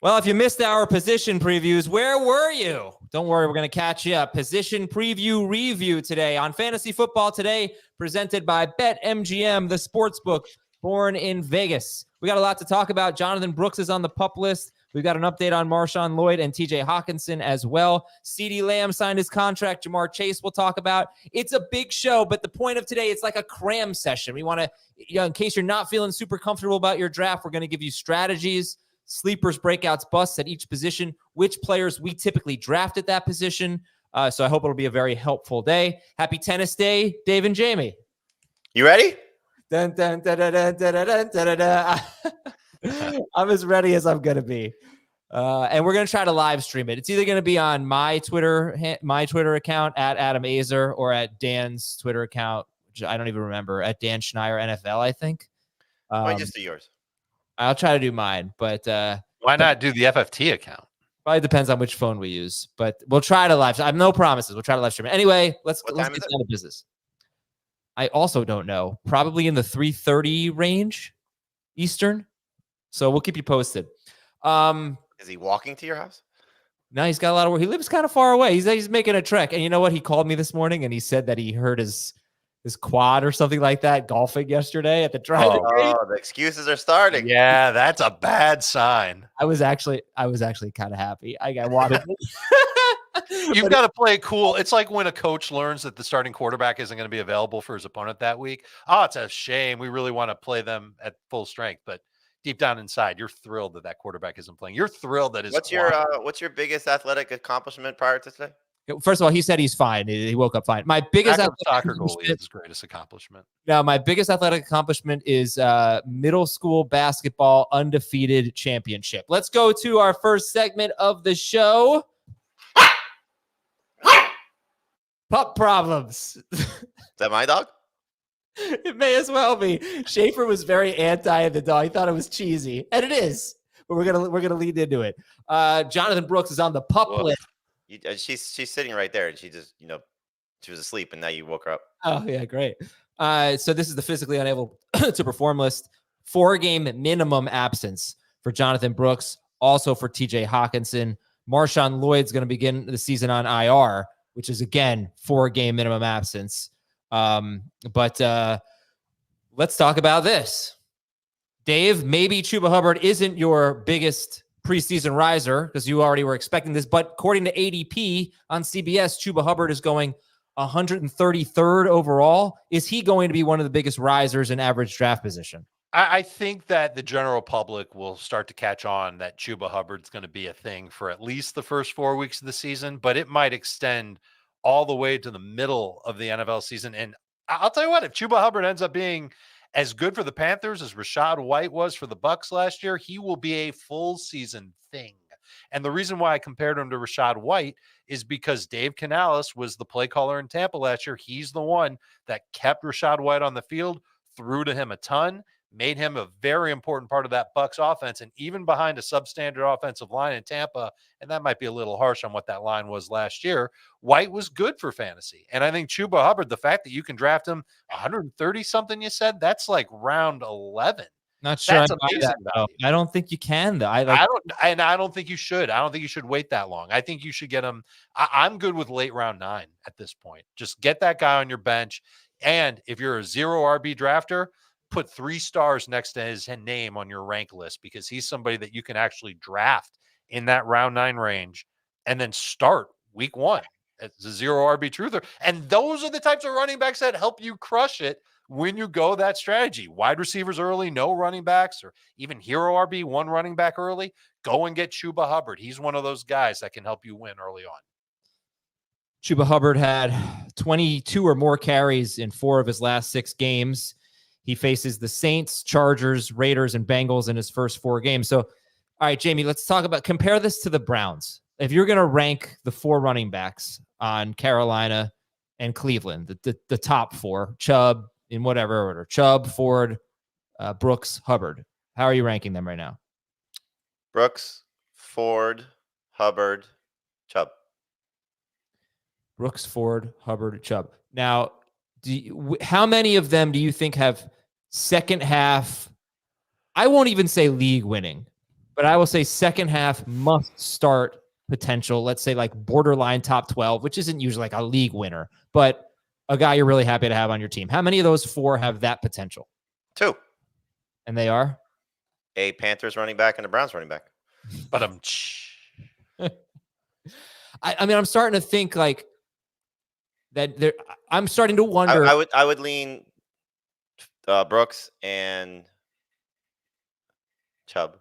Well, if you missed our position previews, where were you? Don't worry, we're going to catch you up. Position preview review today on Fantasy Football Today, presented by BetMGM, the sportsbook born in Vegas. We got a lot to talk about. Jonathan Brooks is on the PUP list. We've got an update on MarShawn, Lloyd, and TJ Hockenson as well. CeeDee Lamb signed his contract. Jamar Chase we'll talk about. It's a big show, but the point of today, it's like a cram session. We want to, in case you're not feeling super comfortable about your draft, we're going to give you strategies, sleepers, breakouts, busts at each position, which players we typically draft at that position. So I hope it'll be a very helpful day. Happy Tennis Day, Dave and Jamie. You ready? Dun, dun, dun, dun, dun, dun, dun, dun, dun. I'm as ready as I'm going to be. And we're going to try to live stream it. It's either going to be on my Twitter account at Adam Azer or at Dan's Twitter account, which I don't even remember, at Dan Schneier NFL, I think. Why just do yours? I'll try to do mine, but why not do the FFT account? Probably depends on which phone we use, but we'll try to live. I have no promises. We'll try to live stream it. Anyway, let's get down to business. I also don't know. Probably in the 3:30 range Eastern. So we'll keep you posted. Is he walking to your house? No, he's got a lot of work. He lives kind of far away. He's making a trek. And you know what? He called me this morning and he said that he hurt his quad or something like that golfing yesterday at the driving range. Oh, the excuses are starting. Yeah, that's a bad sign. I was actually kind of happy. I wanted You've got to play cool. It's like when a coach learns that the starting quarterback isn't going to be available for his opponent that week. Oh, it's a shame. We really want to play them at full strength, but deep down inside, you're thrilled that that quarterback isn't playing. You're thrilled that his What's your biggest athletic accomplishment prior to today? First of all, he said he's fine. He woke up fine. My biggest soccer goalie is his greatest accomplishment. No, my biggest athletic accomplishment is middle school basketball undefeated championship. Let's go to our first segment of the show. Pup problems. Is that my dog? It may as well be. Schaefer was very anti the dog. He thought it was cheesy, and it is. But we're gonna lead into it. Jonathan Brooks is on the pup list. She's sitting right there, and she just she was asleep, and now you woke her up. Oh yeah, great. So this is the physically unable to perform list. 4-game minimum absence for Jonathan Brooks, also for TJ Hockenson. MarShawn Lloyd's going to begin the season on IR, which is again 4-game minimum absence. But let's talk about this. Dave, maybe Chubba Hubbard isn't your biggest preseason riser because you already were expecting this, but according to ADP on CBS, Chubba Hubbard is going 133rd overall. Is he going to be one of the biggest risers in average draft position? I think that the general public will start to catch on that Chubba Hubbard's going to be a thing for at least the first 4 weeks of the season, but it might extend all the way to the middle of the NFL season. And I'll tell you what, if Chubba Hubbard ends up being as good for the Panthers as Rachaad White was for the Bucs last year, he will be a full season thing. And the reason why I compared him to Rachaad White is because Dave Canales was the play caller in Tampa last year. He's the one that kept Rachaad White on the field, threw to him a ton, made him a very important part of that Bucs offense. And even behind a substandard offensive line in Tampa, and that might be a little harsh on what that line was last year, White was good for fantasy. And I think Chubba Hubbard, the fact that you can draft him 130 something, you said, that's like round 11. Not sure. That's amazing, I don't think you can, though. I don't think you should. I don't think you should wait that long. I think you should get him. I'm good with late round 9 at this point. Just get that guy on your bench. And if you're a 0 RB drafter, put 3 stars next to his name on your rank list, because he's somebody that you can actually draft in that round 9 range and then start week 1 as a 0 RB truther. And those are the types of running backs that help you crush it when you go that strategy. Wide receivers early, no running backs, or even hero RB, 1 running back early. Go and get Chubba Hubbard. He's one of those guys that can help you win early on. Chubba Hubbard had 22 or more carries in 4 of his last 6 games. He faces the Saints, Chargers, Raiders, and Bengals in his first 4 games. So, all right, Jamie, let's compare this to the Browns. If you're going to rank the 4 running backs on Carolina and Cleveland, the top 4, Chubb in whatever order, Chubb, Ford, Brooks, Hubbard. How are you ranking them right now? Brooks, Ford, Hubbard, Chubb. Brooks, Ford, Hubbard, Chubb. Now, how many of them do you think have second half? I won't even say league winning, But I will say second half must start potential. Let's say like borderline top 12, which isn't usually like a league winner, but a guy you're really happy to have on your team. How many of those 4 have that potential? 2. And they are? A Panthers running back and a Browns running back. But I mean, I'm starting to think like that. I'm starting to wonder. I would lean Brooks and Chubb.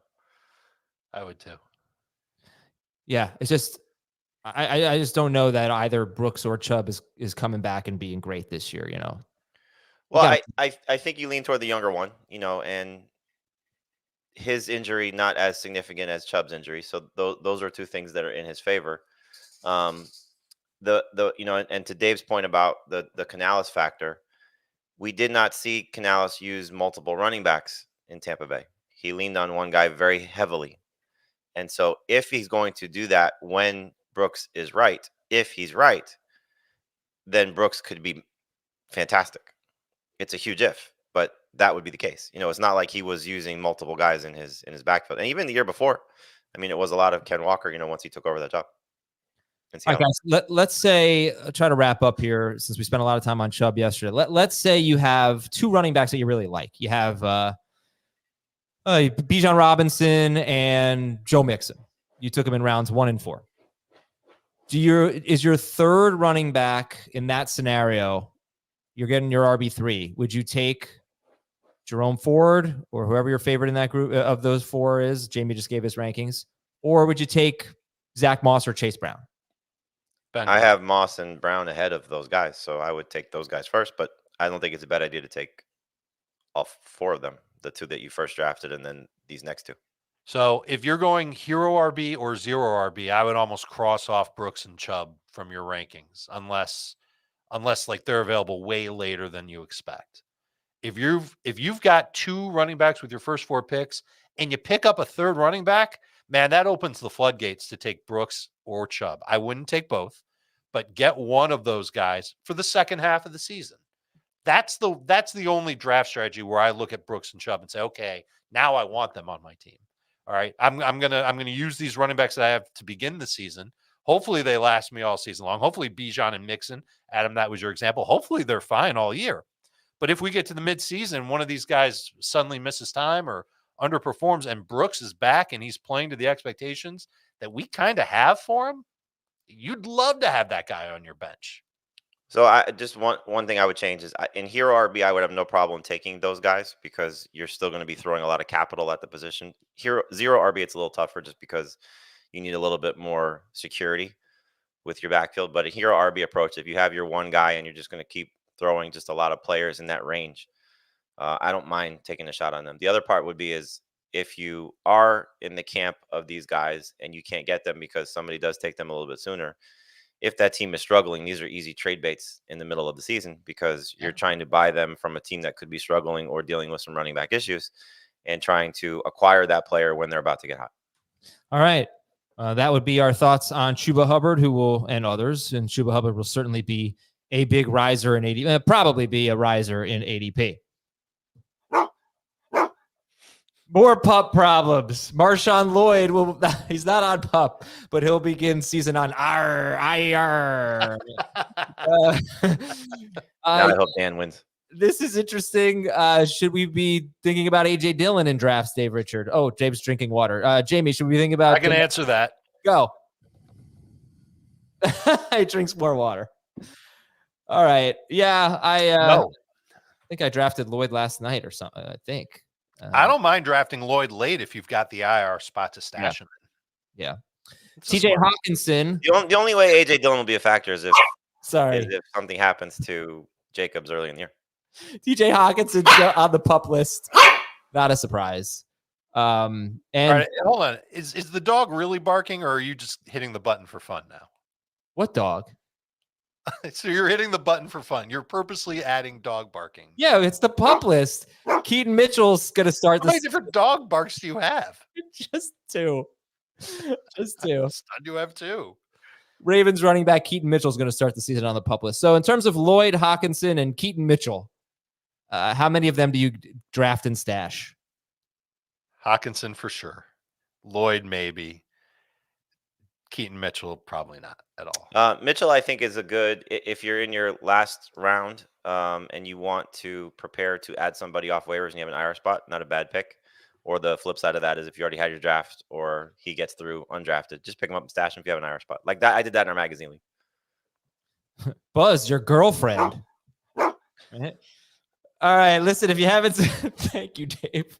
I would too. Yeah, it's just I just don't know that either Brooks or Chubb is coming back and being great this year. You know. Well, I think you lean toward the younger one. And his injury not as significant as Chubb's injury, so those are 2 things that are in his favor. And to Dave's point about the Canales factor, we did not see Canales use multiple running backs in Tampa Bay. He leaned on one guy very heavily. And so if he's going to do that when Brooks is right, if he's right, then Brooks could be fantastic. It's a huge if, but that would be the case. It's not like he was using multiple guys in his backfield. And even the year before, I mean, it was a lot of Ken Walker, once he took over that job. All right, guys, let's say, try to wrap up here since we spent a lot of time on Chubb yesterday. Let's say you have 2 running backs that you really like. You have Bijan Robinson and Joe Mixon. You took them in rounds 1 and 4. Is your third running back in that scenario, you're getting your RB3. Would you take Jerome Ford or whoever your favorite in that group of those 4 is? Jamie just gave his rankings. Or would you take Zach Moss or Chase Brown? I have Moss and Brown ahead of those guys, so I would take those guys first, but I don't think it's a bad idea to take all 4 of them, the 2 that you first drafted and then these next 2. So if you're going hero RB or zero RB, I would almost cross off Brooks and Chubb from your rankings unless like they're available way later than you expect. If you've got 2 running backs with your first 4 picks and you pick up a third running back, man, that opens the floodgates to take Brooks or Chubb. I wouldn't take both, but get one of those guys for the second half of the season. That's the only draft strategy where I look at Brooks and Chubb and say, okay, now I want them on my team. All right, I'm gonna use these running backs that I have to begin the season. Hopefully they last me all season long. Hopefully Bijan and Mixon, Adam, that was your example. Hopefully they're fine all year. But if we get to the midseason, one of these guys suddenly misses time or underperforms and Brooks is back and he's playing to the expectations that we kind of have for him, you'd love to have that guy on your bench. So I just one thing I would change is in hero RB, I would have no problem taking those guys because you're still going to be throwing a lot of capital at the position. Zero RB, it's a little tougher just because you need a little bit more security with your backfield. But a hero RB approach, if you have your one guy and you're just going to keep throwing just a lot of players in that range, I don't mind taking a shot on them. The other part would be is if you are in the camp of these guys and you can't get them because somebody does take them a little bit sooner, if that team is struggling, these are easy trade baits in the middle of the season because you're trying to buy them from a team that could be struggling or dealing with some running back issues and trying to acquire that player when they're about to get hot. All right. That would be our thoughts on Chubba Hubbard, and others. And Chubba Hubbard will certainly be a big riser in ADP, probably be a riser in ADP. More pup problems. MarShawn Lloyd he's not on pup, but he'll begin season on IR. I hope Dan wins. This is interesting. Should we be thinking about AJ Dillon in drafts, Dave Richard? Oh, James drinking water. Jamie, should we think about? I can answer that. Go. He drinks more water. All right. Yeah, I think I drafted Lloyd last night or something. I think. I don't mind drafting Lloyd late if you've got the IR spot to stash him in. Yeah. TJ Hockenson. The only way AJ Dillon will be a factor is if if something happens to Jacobs early in the year. TJ Hockenson on the pup list. Not a surprise. And all right, hold on. Is the dog really barking or are you just hitting the button for fun now? What dog? So you're hitting the button for fun. You're purposely adding dog barking. Yeah, it's the pup list. Keaton Mitchell's going to start How many different dog barks do you have? Just 2. Just 2. You have 2. Ravens running back Keaton Mitchell's going to start the season on the pup list. So in terms of Lloyd, Hockenson, and Keaton Mitchell, how many of them do you draft and stash? Hockenson for sure. Lloyd, maybe. Keaton Mitchell, probably not at all. Mitchell, I think, is a good if you're in your last round and you want to prepare to add somebody off waivers and you have an IR spot, not a bad pick. Or the flip side of that is if you already had your draft or he gets through undrafted, just pick him up and stash him if you have an IR spot. Like that, I did that in our magazine league. Buzz, your girlfriend. Right. All right, listen, if you haven't, thank you, Dave.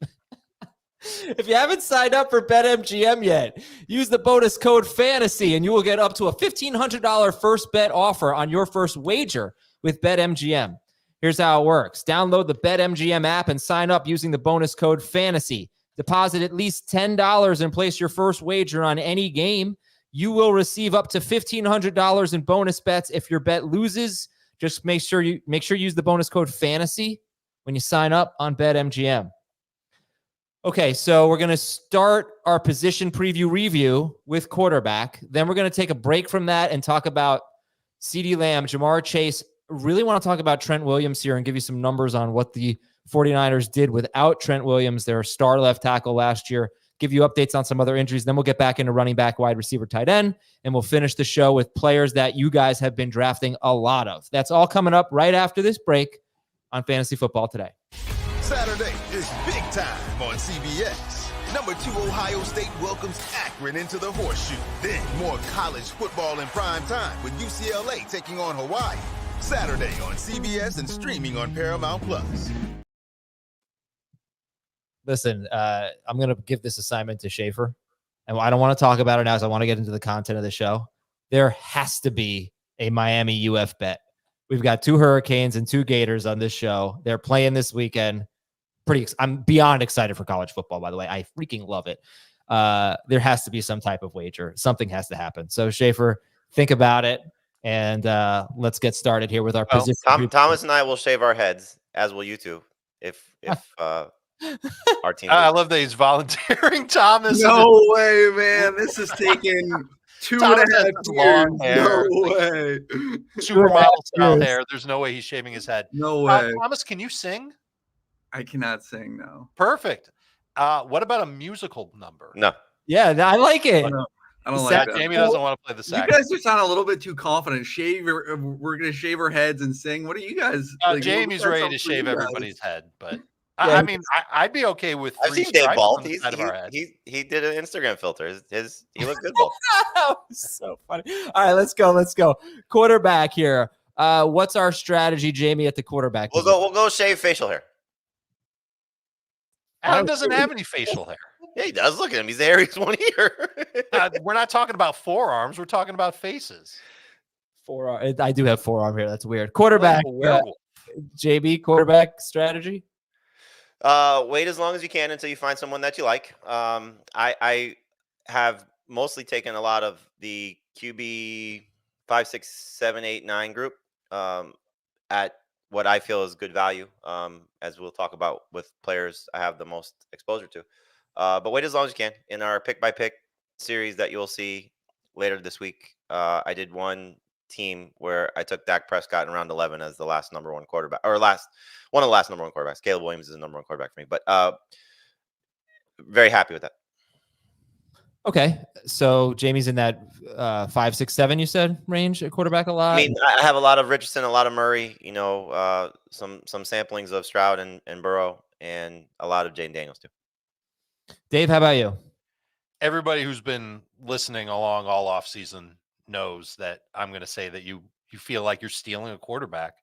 If you haven't signed up for BetMGM yet, use the bonus code FANTASY and you will get up to a $1,500 first bet offer on your first wager with BetMGM. Here's how it works. Download the BetMGM app and sign up using the bonus code FANTASY. Deposit at least $10 and place your first wager on any game. You will receive up to $1,500 in bonus bets if your bet loses. Just make sure you use the bonus code FANTASY when you sign up on BetMGM. Okay, so we're going to start our position preview review with quarterback. Then we're going to take a break from that and talk about CeeDee Lamb, Jamar Chase. Really want to talk about Trent Williams here and give you some numbers on what the 49ers did without Trent Williams, their star left tackle last year. Give you updates on some other injuries. Then we'll get back into running back, wide receiver, tight end, and we'll finish the show with players that you guys have been drafting a lot of. That's all coming up right after this break on Fantasy Football Today. Saturday is big time on CBS. Number 2 Ohio State welcomes Akron into the Horseshoe. Then more college football in prime time with UCLA taking on Hawaii. Saturday on CBS and streaming on Paramount Plus. Listen, I'm going to give this assignment to Schaefer, and I don't want to talk about it now, so I want to get into the content of the show. There has to be a Miami UF bet. We've got 2 Hurricanes and 2 Gators on this show. They're playing this weekend. I'm beyond excited for college football, by the way. I freaking love it. There has to be some type of wager. Something has to happen. So, Schaefer, think about it, and let's get started here with our position. Thomas and I will shave our heads, as will you two, if our team. I love that he's volunteering, Thomas. No way, man. This is taking 2.5 years. No way. Supermodel style hair. There's no way he's shaving his head. No way. Thomas, can you sing? I cannot sing, no. Perfect. What about a musical number? No. Yeah, I like it. I don't like that. Jamie doesn't want to play the sax. You guys just sound a little bit too confident. We're going to shave our heads and sing. What are you guys? Jamie's ready to shave everybody's head, but I mean, I'd be okay with 3 I've seen Dave Balt. He did an Instagram filter. He looked good. Balt. So funny. All right, let's go. Quarterback here. What's our strategy, Jamie, at the quarterback? We'll go shave facial hair. Adam doesn't have any facial hair. Yeah, he does. Look at him. He's the hairiest one here. We're not talking about forearms. We're talking about faces. Forearm. I do have forearm here. That's weird. Quarterback. JB, quarterback strategy. Wait as long as you can until you find someone that you like. I have mostly taken a lot of the QB 5, 6, 7, 8, 9 group at what I feel is good value, as we'll talk about with players I have the most exposure to. But wait as long as you can. In our pick-by-pick series that you'll see later this week, I did one team where I took Dak Prescott in round 11 as the last number 1 quarterback, or one of the last number 1 quarterbacks. Caleb Williams is the number 1 quarterback for me, but very happy with that. Okay, so Jamie's in that 5, 6, 7 you said range at quarterback a lot. I mean, I have a lot of Richardson, a lot of Murray. Some samplings of Stroud and Burrow, and a lot of Jaden Daniels too. Dave, how about you? Everybody who's been listening along all off season knows that I'm going to say that you feel like you're stealing a quarterback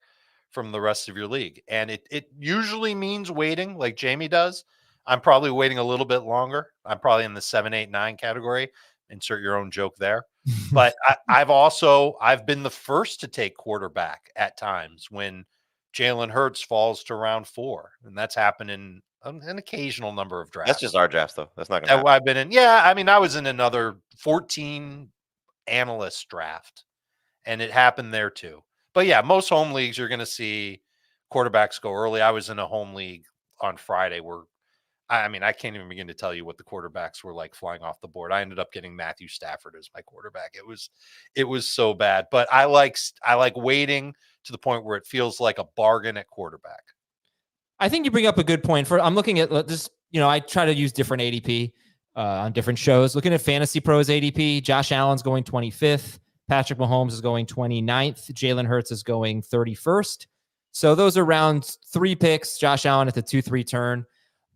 from the rest of your league, and it usually means waiting, like Jamie does. I'm probably waiting a little bit longer. I'm probably in the 7, 8, 9 category. Insert your own joke there. But I've been the first to take quarterback at times when Jalen Hurts falls to round 4. And that's happened in an occasional number of drafts. That's just our drafts, though. That's not going to happen. I've been in. Yeah, I mean, I was in another 14 analyst draft, and it happened there too. But yeah, most home leagues, you're going to see quarterbacks go early. I was in a home league on Friday where, I mean, I can't even begin to tell you what the quarterbacks were like flying off the board. I ended up getting Matthew Stafford as my quarterback. It was so bad, but I like waiting to the point where it feels like a bargain at quarterback. I think you bring up a good point. I'm looking at this, I try to use different ADP. on different shows. Looking at Fantasy Pros ADP, Josh Allen's going 25th. Patrick Mahomes is going 29th. Jalen Hurts is going 31st. So those are round 3 picks. Josh Allen at the 2-3 turn.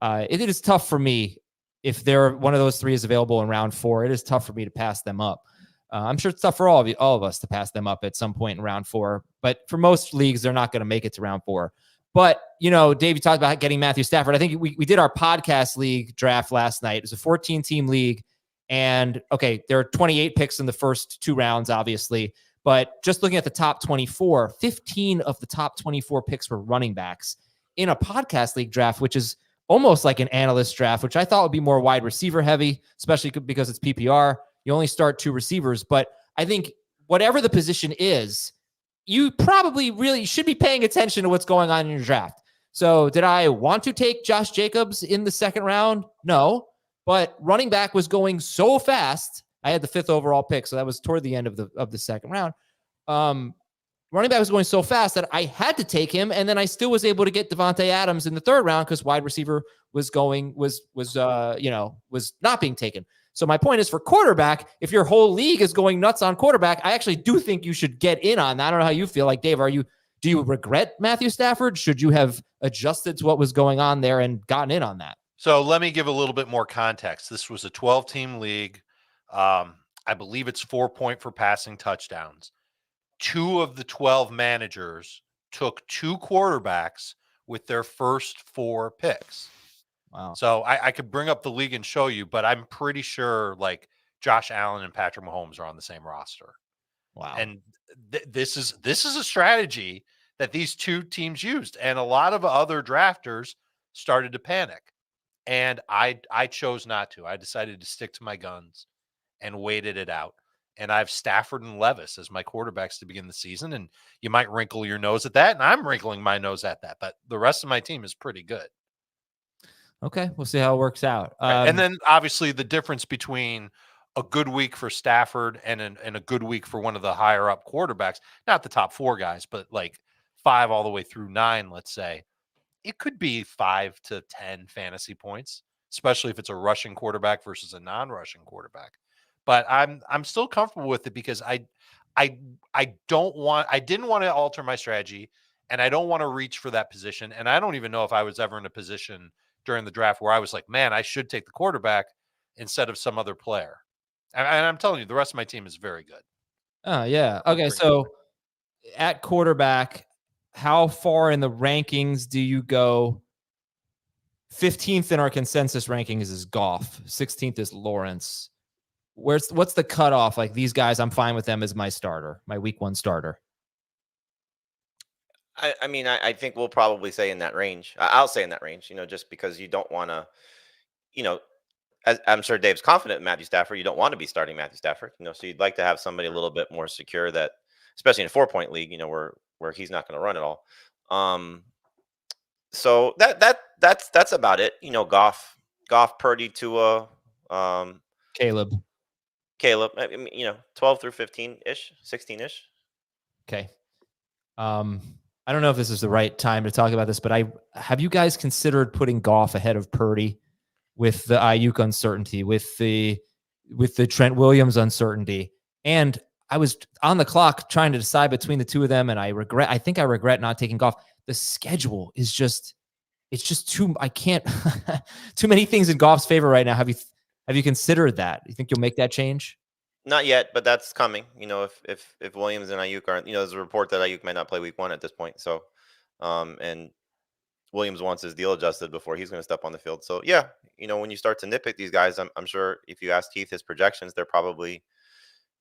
It is tough for me if one of those 3 is available in round 4. It is tough for me to pass them up. I'm sure it's tough for all of us to pass them up at some point in round 4. But for most leagues, they're not going to make it to round 4. But, Dave, you talked about getting Matthew Stafford. I think we did our podcast league draft last night. It was a 14-team league. And, okay, there are 28 picks in the first 2 rounds, obviously. But just looking at the top 24, 15 of the top 24 picks were running backs in a podcast league draft, which is almost like an analyst draft, which I thought would be more wide receiver heavy, especially because it's PPR. You only start 2 receivers. But I think whatever the position is, you probably really should be paying attention to what's going on in your draft. So did I want to take Josh Jacobs in the second round? No, but running back was going so fast. I had the 5th overall pick, so that was toward the end of the second round. Running back was going so fast that I had to take him, and then I still was able to get Devontae Adams in the 3rd round because wide receiver was not being taken. So my point is, for quarterback, if your whole league is going nuts on quarterback, I actually do think you should get in on that. I don't know how you feel. Like, Dave, do you regret Matthew Stafford? Should you have adjusted to what was going on there and gotten in on that? So let me give a little bit more context. This was a 12-team league. I believe it's 4 point for passing touchdowns. 2 of the 12 managers took 2 quarterbacks with their first 4 picks. Wow. So I could bring up the league and show you, but I'm pretty sure like Josh Allen and Patrick Mahomes are on the same roster. Wow. And this is a strategy that these 2 teams used, and a lot of other drafters started to panic. And I chose not to. I decided to stick to my guns and waited it out. And I have Stafford and Levis as my quarterbacks to begin the season. And you might wrinkle your nose at that, and I'm wrinkling my nose at that. But the rest of my team is pretty good. Okay, we'll see how it works out. And then obviously the difference between a good week for Stafford and a good week for one of the higher up quarterbacks, not the top 4 guys, but like 5 all the way through 9, let's say, it could be 5 to 10 fantasy points, especially if it's a rushing quarterback versus a non-rushing quarterback. But I'm still comfortable with it because I didn't want to alter my strategy, and I don't want to reach for that position. And I don't even know if I was ever in a position during the draft where I was like, man, I should take the quarterback instead of some other player. And I'm telling you, the rest of my team is very good. Oh, yeah. Okay, so at quarterback, how far in the rankings do you go? 15th in our consensus rankings is Goff. 16th is Lawrence. What's the cutoff? Like, these guys, I'm fine with them as my starter, my week 1 starter. I mean, I think we'll probably say in that range. I'll say in that range, just because you don't want to, as I'm sure Dave's confident in Matthew Stafford, you don't want to be starting Matthew Stafford, so you'd like to have somebody a little bit more secure that, especially in a 4-point league, where he's not going to run it all. So that's about it. Goff, Purdy, Tua, Caleb. I mean, 12 through 15-ish, 16-ish. Okay. I don't know if this is the right time to talk about this, but have you guys considered putting Goff ahead of Purdy with the Ayuk uncertainty, with the Trent Williams uncertainty? And I was on the clock trying to decide between the 2 of them, and I think I regret not taking Goff. The schedule is it's just too many things in Goff's favor right now. Have you considered that? You think you'll make that change? Not yet, but that's coming. If Williams and Ayuk aren't, there's a report that Ayuk might not play week 1 at this point. So, and Williams wants his deal adjusted before he's going to step on the field. So yeah, when you start to nitpick these guys, I'm sure if you ask Keith his projections, they're probably,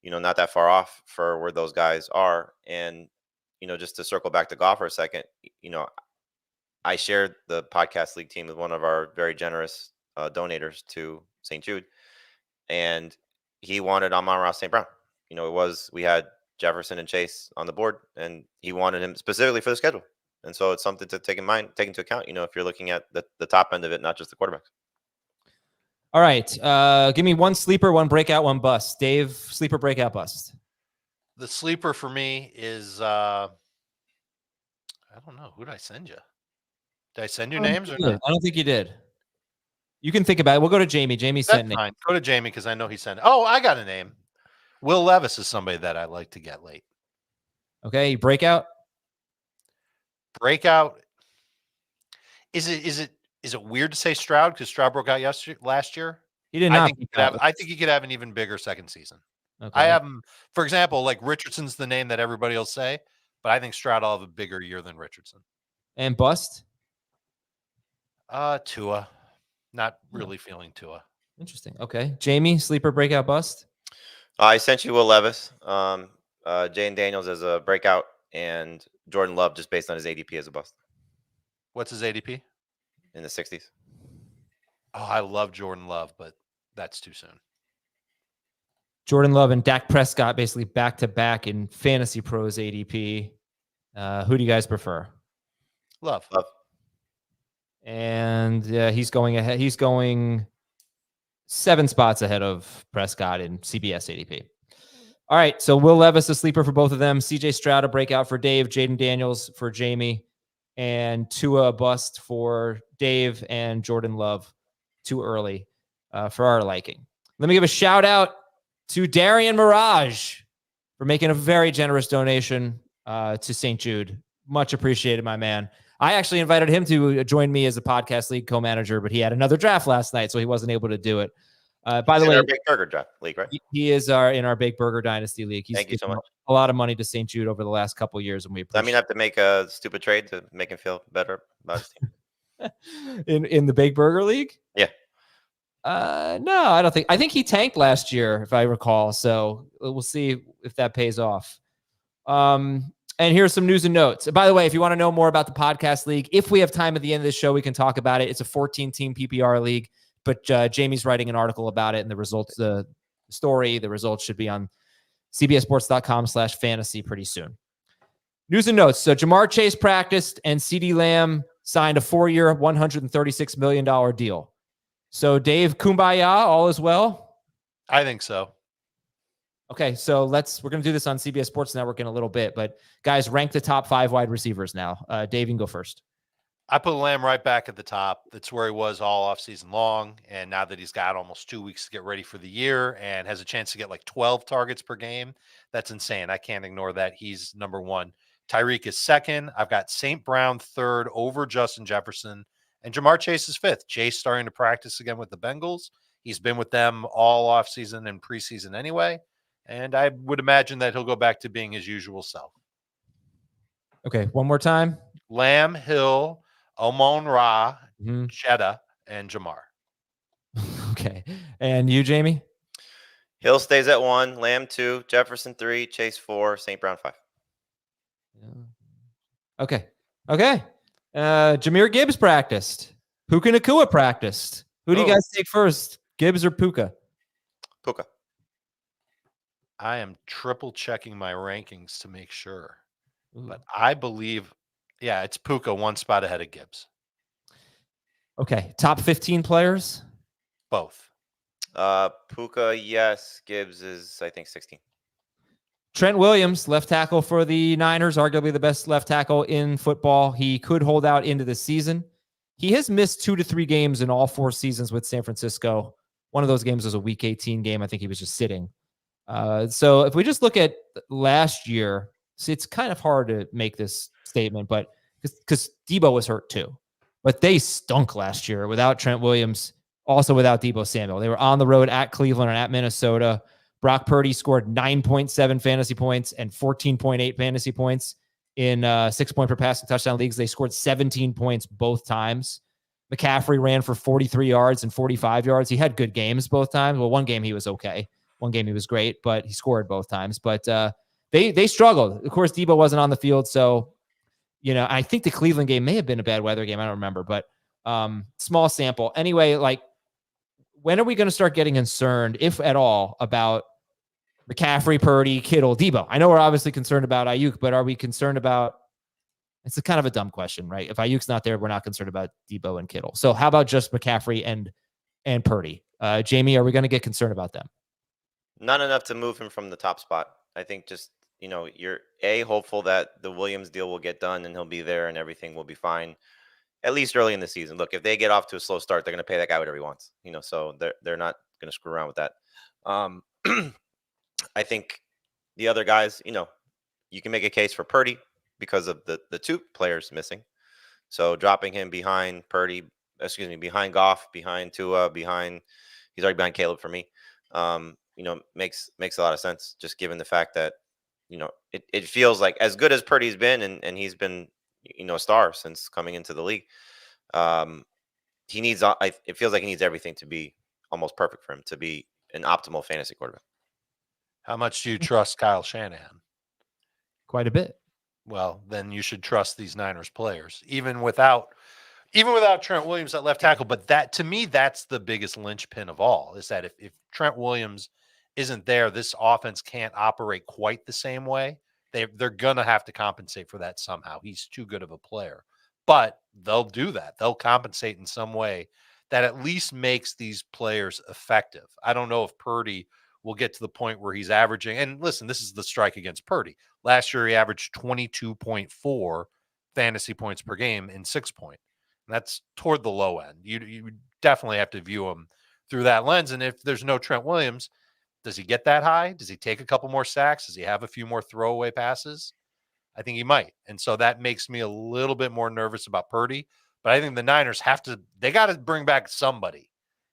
not that far off for where those guys are. And, just to circle back to Goff for a second, I shared the podcast league team with one of our very generous donators to St. Jude, and he wanted Amon-Ra St. Brown. We had Jefferson and Chase on the board, and he wanted him specifically for the schedule. And so it's something to take into account, if you're looking at the top end of it, not just the quarterbacks. All right. Give me one sleeper, one breakout, one bust. Dave, sleeper, breakout, bust. The sleeper for me is, I don't know. Who did I send you? Did I send you names or not? I don't think you did. You can think about it. We'll go to Jamie. Jamie sent That's fine. Go to Jamie because I know he sent. Oh, I got a name. Will Levis is somebody that I like to get late. Okay, breakout. Breakout. Is it weird to say Stroud because Stroud broke out last year? He did I not. think he could have an even bigger second season. Okay. I have him, for example, like Richardson's the name that everybody will say, but I think Stroud will have a bigger year than Richardson. And bust. Tua. Not really feeling Tua. Interesting. Okay. Jamie, sleeper breakout bust. I sent you Will Levis, Jaden Daniels as a breakout, and Jordan Love just based on his ADP as a bust What's his ADP? in the 60s. Oh, I love Jordan Love, but that's too soon. Jordan Love and Dak Prescott basically back to back in Fantasy Pros ADP. Who do you guys prefer? Love. And he's going ahead. He's going 7 spots ahead of Prescott in CBS ADP. All right. So Will Levis, a sleeper for both of them. CJ Stroud, a breakout for Dave. Jaden Daniels for Jamie. And Tua, a bust for Dave. And Jordan Love, too early for our liking. Let me give a shout out to Darian Mirage for making a very generous donation to St. Jude. Much appreciated, my man. I actually invited him to join me as a podcast league co-manager, but he had another draft last night, so he wasn't able to do it. By the way, our Big Burger Draft League, right? he is in our Big Burger Dynasty League. He's Thank you so given much. a lot of money to St. Jude over the last couple of years, and we Does that appreciate mean I have to make a stupid trade to make him feel better about his team? in the Big Burger League? Yeah. No, I don't think. I think he tanked last year, if I recall. So we'll see if that pays off. And here's some news and notes. By the way, if you want to know more about the podcast league, if we have time at the end of the show, we can talk about it. It's a 14-team PPR league, but Jamie's writing an article about it, and the results, the results should be on cbssports.com/fantasy pretty soon. News and notes. So Jamar Chase practiced, and CeeDee Lamb signed a 4-year, $136 million deal. So Dave, kumbaya, all is well? I think so. Okay, so we're going to do this on CBS Sports Network in a little bit, but guys, rank the top 5 wide receivers now. Dave, you can go first. I put Lamb right back at the top. That's where he was all offseason long. And now that he's got almost 2 weeks to get ready for the year and has a chance to get like 12 targets per game, that's insane. I can't ignore that. He's number 1. Tyreek is 2nd. I've got St. Brown 3rd over Justin Jefferson. And Jamar Chase is 5th. Chase starting to practice again with the Bengals. He's been with them all offseason and preseason anyway. And I would imagine that he'll go back to being his usual self. Okay, one more time. Lamb, Hill, Amon-Ra, Cheddar, and Jamar. Okay. And you, Jamie? Hill stays at 1, Lamb 2, Jefferson 3, Chase 4, St. Brown 5. Okay. Jahmyr Gibbs practiced. Puka Nacua practiced. Who do you guys take first, Gibbs or Puka? Puka. I am triple checking my rankings to make sure. But I believe, it's Puka 1 spot ahead of Gibbs. Okay. Top 15 players? Both. Puka, yes. Gibbs is, I think, 16. Trent Williams, left tackle for the Niners, arguably the best left tackle in football. He could hold out into the season. He has missed 2 to 3 games in all 4 seasons with San Francisco. One of those games was a Week 18 game. I think he was just sitting. So if we just look at last year, see, it's kind of hard to make this statement, but because Debo was hurt too, but they stunk last year without Trent Williams, also without Debo Samuel. They were on the road at Cleveland and at Minnesota. Brock Purdy scored 9.7 fantasy points and 14.8 fantasy points in 6-point per passing touchdown leagues. They scored 17 points both times. McCaffrey ran for 43 yards and 45 yards. He had good games both times. Well, one game he was okay. One game he was great, but he scored both times. But they struggled. Of course, Debo wasn't on the field, so I think the Cleveland game may have been a bad weather game. I don't remember, but small sample. Anyway, like, when are we going to start getting concerned, if at all, about McCaffrey, Purdy, Kittle, Debo? I know we're obviously concerned about Ayuk, but are we concerned about? It's a kind of a dumb question, right? If Ayuk's not there, we're not concerned about Debo and Kittle. So how about just McCaffrey and Purdy? Jamie, are we going to get concerned about them? Not enough to move him from the top spot. I think just, you're hopeful that the Williams deal will get done and he'll be there and everything will be fine. at least early in the season. Look, if they get off to a slow start, they're going to pay that guy whatever he wants. So they're not going to screw around with that. I think the other guys, you can make a case for Purdy because of the two players missing. So dropping him behind behind Goff, behind Tua, he's already behind Caleb for me. Makes a lot of sense, just given the fact that, it feels like as good as Purdy's been, and he's been, a star since coming into the league. It feels like he needs everything to be almost perfect for him to be an optimal fantasy quarterback. How much do you trust Kyle Shanahan? Quite a bit. Well, then you should trust these Niners players, even without Trent Williams at left tackle. But that, to me, that's the biggest linchpin of all, is that if Trent Williams isn't there, this offense can't operate quite the same way. They're going to have to compensate for that somehow. He's too good of a player. But they'll do that. They'll compensate in some way that at least makes these players effective. I don't know if Purdy will get to the point where he's averaging. And listen, this is the strike against Purdy. Last year, he averaged 22.4 fantasy points per game in 6 point. And that's toward the low end. You definitely have to view him through that lens. And if there's no Trent Williams, does he get that high? Does he take a couple more sacks? Does he have a few more throwaway passes? I think he might. And so that makes me a little bit more nervous about Purdy. But I think the Niners they got to bring back somebody.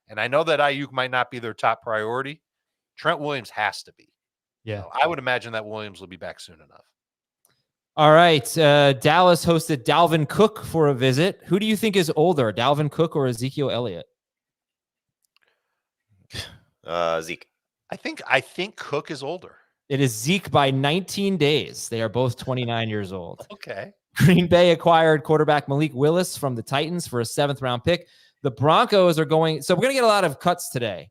And I know that Ayuk might not be their top priority. Trent Williams has to be. Yeah. So I would imagine that Williams will be back soon enough. All right. Dallas hosted Dalvin Cook for a visit. Who do you think is older, Dalvin Cook or Ezekiel Elliott? Zeke. I think Cook is older. It is Zeke by 19 days. They are both 29 years old. Okay. Green Bay acquired quarterback Malik Willis from the Titans for a 7th-round pick. The Broncos are going... So we're going to get a lot of cuts today.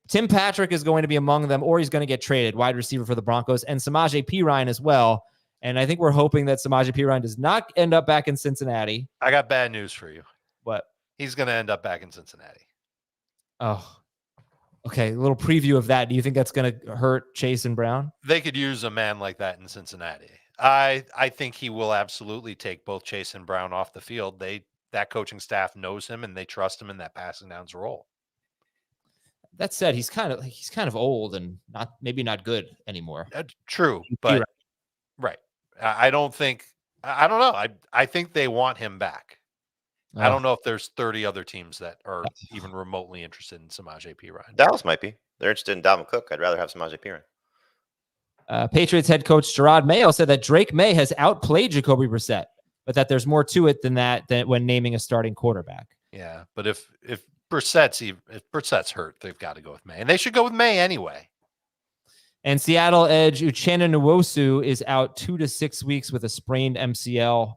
Tim Patrick is going to be among them, or he's going to get traded, wide receiver for the Broncos, and Samaje Perine as well. And I think we're hoping that Samaje Perine does not end up back in Cincinnati. I got bad news for you. What? He's going to end up back in Cincinnati. Oh, okay. A little preview of that. Do you think that's going to hurt Chase and Brown? They could use a man like that in Cincinnati. I think he will absolutely take both Chase and Brown off the field. That coaching staff knows him and they trust him in that passing downs role. That said, he's kind of old and maybe not good anymore. True, but right. I don't know. I think they want him back. Oh. I don't know if there's 30 other teams that are even remotely interested in Samaje Perine. Dallas might be. They're interested in Dalvin Cook. I'd rather have Samaje Perine. Patriots head coach Gerard Mayo said that Drake May has outplayed Jacoby Brissett, but that there's more to it than when naming a starting quarterback. Yeah, but if Brissett's hurt, they've got to go with May, and they should go with May anyway. And Seattle edge Uchenna Nwosu is out 2 to 6 weeks with a sprained MCL,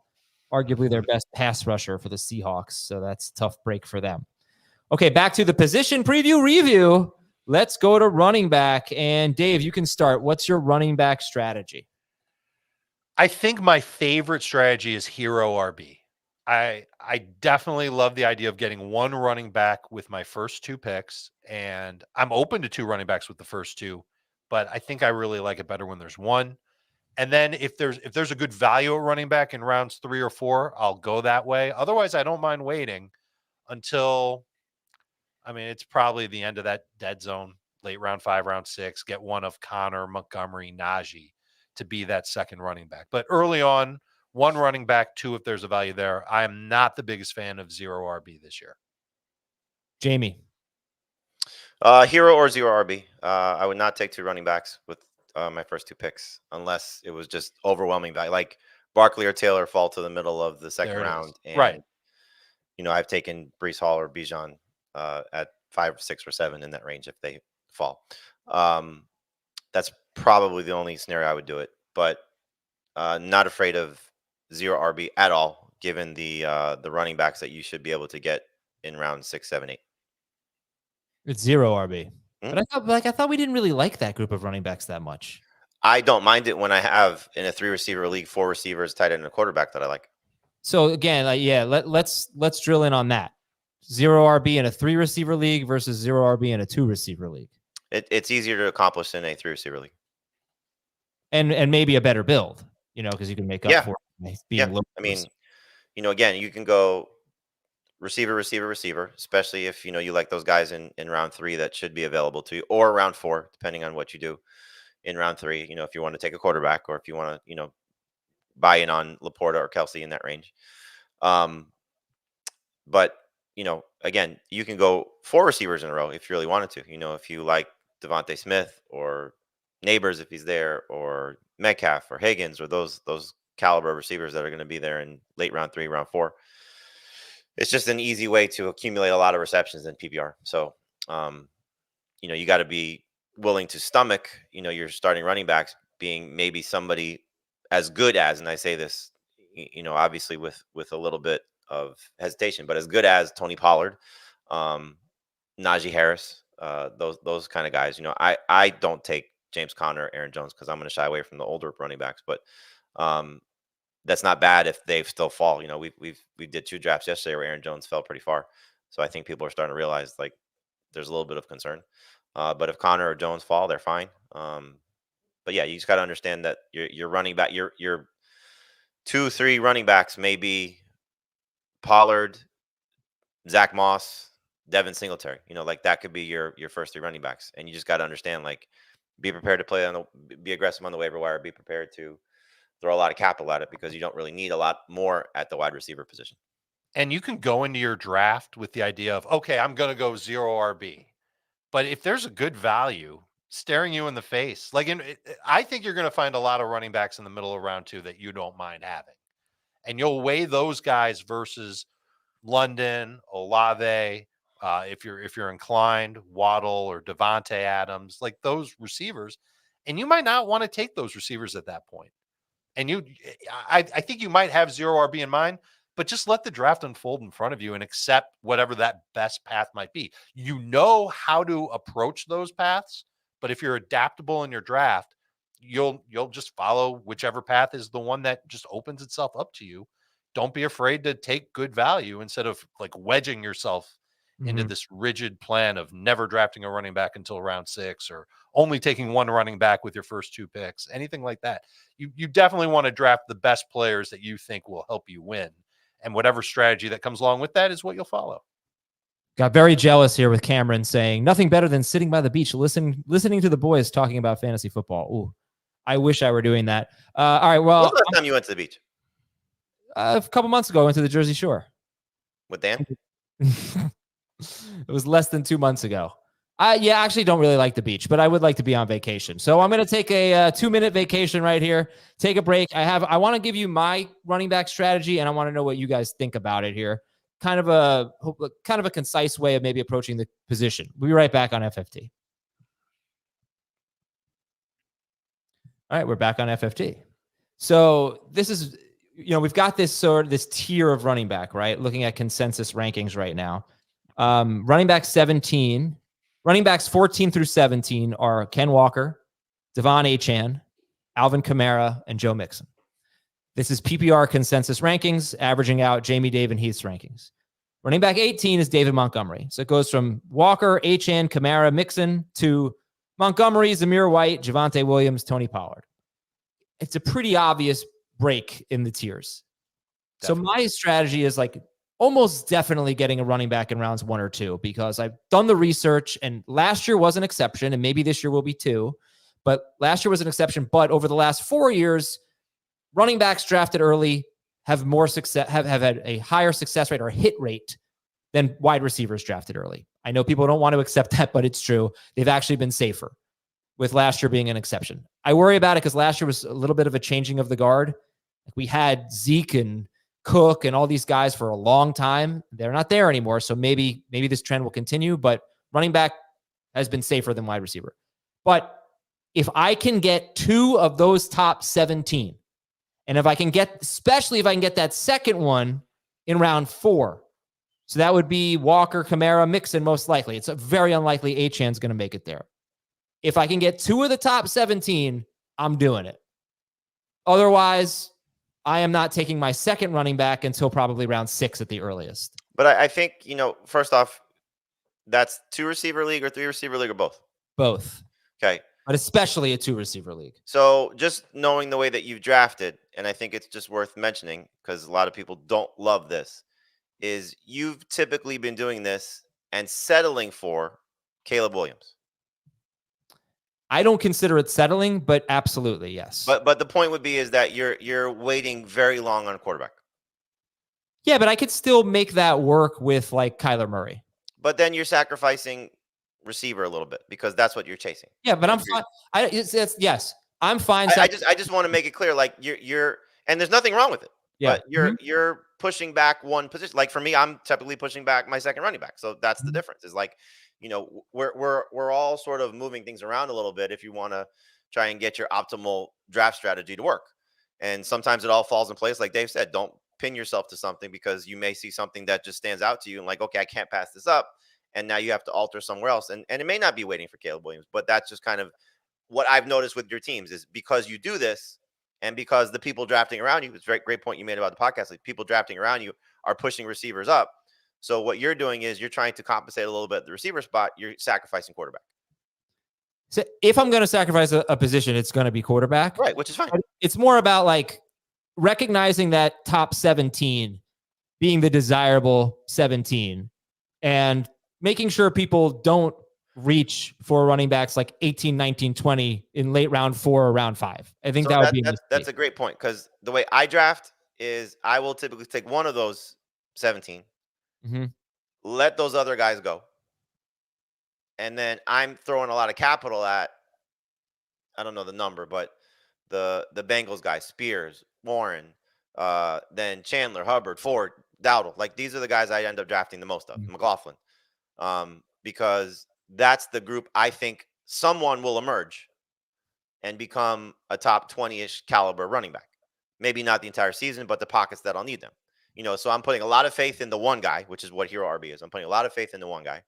arguably their best pass rusher for the Seahawks. So that's a tough break for them. Okay, back to the position preview review. Let's go to running back. And Dave, you can start. What's your running back strategy? I think my favorite strategy is hero RB. I definitely love the idea of getting one running back with my first 2 picks, and I'm open to 2 running backs with the first 2, but I think I really like it better when there's one. And then if there's a good value at running back in rounds 3 or 4, I'll go that way. Otherwise, I don't mind waiting until, it's probably the end of that dead zone, late round 5, round 6, get one of Connor, Montgomery, Najee to be that second running back. But early on, 1 running back, 2 if there's a value there. I am not the biggest fan of 0 RB this year. Jamie. Hero or 0 RB. I would not take 2 running backs with my first 2 picks unless it was just overwhelming value. Like Barkley or Taylor fall to the middle of the second round. And, right. I've taken Breece Hall or Bijan at 5, 6, or 7 in that range if they fall. That's probably the only scenario I would do it. But not afraid of 0 RB at all, given the running backs that you should be able to get in round 6, 7, 8. It's 0 RB. Mm-hmm. But I thought we didn't really like that group of running backs that much. I don't mind it when I have in a 3 receiver league 4 receivers, tight end, and a quarterback that I like. So again, let's drill in on that. 0 RB in a 3 receiver league versus 0 RB in a 2 receiver league. It's easier to accomplish in a 3 receiver league. And maybe a better build, because you can make up for it being low. Again, you can go receiver, especially if you like those guys in round 3 that should be available to you, or round 4, depending on what you do in round 3. If you want to take a quarterback, or if you want to, buy in on Laporta or Kelsey in that range. But again, you can go 4 receivers in a row if you really wanted to. If you like Devontae Smith or Neighbors if he's there, or Metcalf or Higgins, or those caliber receivers that are going to be there in late round 3, round 4. It's just an easy way to accumulate a lot of receptions in PPR. So, you got to be willing to stomach, your starting running backs being maybe somebody as good as, and I say this, obviously with a little bit of hesitation, but as good as Tony Pollard, Najee Harris, those kind of guys. I don't take James Conner, Aaron Jones, because I'm going to shy away from the older running backs, but that's not bad if they still fall. We did 2 drafts yesterday where Aaron Jones fell pretty far, so I think people are starting to realize like there's a little bit of concern. But if Conner or Jones fall, they're fine. But yeah, you just got to understand that your running back, your 2-3 running backs may be Pollard, Zach Moss, Devin Singletary. Like that could be your first 3 running backs, and you just got to understand, like, be prepared to be aggressive on the waiver wire. Be prepared to throw a lot of capital at it, because you don't really need a lot more at the wide receiver position. And you can go into your draft with the idea of, okay, I'm going to go 0 RB. But if there's a good value staring you in the face, I think you're going to find a lot of running backs in the middle of round 2 that you don't mind having. And you'll weigh those guys versus London, Olave, if you're inclined, Waddle or Devontae Adams, like those receivers. And you might not want to take those receivers at that point. And I think you might have 0 RB in mind, but just let the draft unfold in front of you and accept whatever that best path might be. You know how to approach those paths, but if you're adaptable in your draft, you'll just follow whichever path is the one that just opens itself up to you. Don't be afraid to take good value instead of like wedging yourself into this rigid plan of never drafting a running back until round 6, or only taking 1 running back with your first 2 picks, anything like that. You definitely want to draft the best players that you think will help you win. And whatever strategy that comes along with that is what you'll follow. Got very jealous here with Cameron saying nothing better than sitting by the beach, listening to the boys talking about fantasy football. Ooh, I wish I were doing that. All right. Well, when's the last time you went to the beach? A couple months ago, I went to the Jersey Shore. With Dan? It was less than 2 months ago. I actually don't really like the beach, but I would like to be on vacation. So I'm going to take a 2-minute vacation right here. Take a break. I want to give you my running back strategy, and I want to know what you guys think about it here. Kind of a concise way of maybe approaching the position. We'll be right back on FFT. All right, we're back on FFT. So this is, we've got this tier of running back, right? Looking at consensus rankings right now. Running back 17, running backs 14 through 17 are Ken Walker, Devon Achane, Alvin Kamara, and Joe Mixon. This is PPR consensus rankings, averaging out Jamie Dave and Heath's rankings. Running back 18 is David Montgomery. So it goes from Walker, Achane, Kamara, Mixon to Montgomery, Zamir White, Javonte Williams, Tony Pollard. It's a pretty obvious break in the tiers. Definitely. So my strategy is like almost definitely getting a running back in rounds 1 or 2, because I've done the research, and last year was an exception, and maybe this year will be too, but last year was an exception. But over the last 4 years, running backs drafted early have more success, have had a higher success rate or hit rate than wide receivers drafted early. I know people don't want to accept that, but it's true. They've actually been safer, with last year being an exception. I worry about it because last year was a little bit of a changing of the guard. We had Zeke and Cook and all these guys for a long time. They're not there anymore. So maybe this trend will continue, but running back has been safer than wide receiver. But if I can get 2 of those top 17, and especially if I can get that second one in round 4, so that would be Walker, Kamara, Mixon, most likely. It's a very unlikely Achane's going to make it there. If I can get 2 of the top 17, I'm doing it. Otherwise, I am not taking my second running back until probably round 6 at the earliest. But I think, first off, that's 2 receiver league or 3 receiver league or both? Both. Okay. But especially a 2 receiver league. So just knowing the way that you've drafted, and I think it's just worth mentioning because a lot of people don't love this, is you've typically been doing this and settling for Caleb Williams. I don't consider it settling, but absolutely, yes. But the point would be is that you're waiting very long on a quarterback. Yeah, but I could still make that work with like Kyler Murray. But then you're sacrificing receiver a little bit because that's what you're chasing. Yeah, but I'm fine. Yes, I'm fine. I just want to make it clear, like you're and there's nothing wrong with it. Yeah. But you're pushing back one position. Like for me, I'm typically pushing back my second running back. So that's the difference. Is like, we're all sort of moving things around a little bit if you want to try and get your optimal draft strategy to work. And sometimes it all falls in place. Like Dave said, don't pin yourself to something because you may see something that just stands out to you and like, okay, I can't pass this up. And now you have to alter somewhere else. And it may not be waiting for Caleb Williams, but that's just kind of what I've noticed with your teams is because you do this and because the people drafting around you, it's a great point you made about the podcast, like people drafting around you are pushing receivers up. So what you're doing is you're trying to compensate a little bit at the receiver spot. You're sacrificing quarterback. So if I'm going to sacrifice a position, it's going to be quarterback. Right, which is fine. But it's more about like recognizing that top 17 being the desirable 17 and making sure people don't reach for running backs like 18, 19, 20 in late round 4 or round 5. I think that would be that's a great point because the way I draft is I will typically take one of those 17, let those other guys go. And then I'm throwing a lot of capital at, I don't know the number, but the Bengals guys, Spears, Warren, then Chandler, Hubbard, Ford, Dowdle. Like these are the guys I end up drafting the most of, McLaughlin. Because that's the group I think someone will emerge and become a top 20-ish caliber running back. Maybe not the entire season, but the pockets that I'll need them. So I'm putting a lot of faith in the one guy, which is what Hero RB is. I'm putting a lot of faith in the one guy.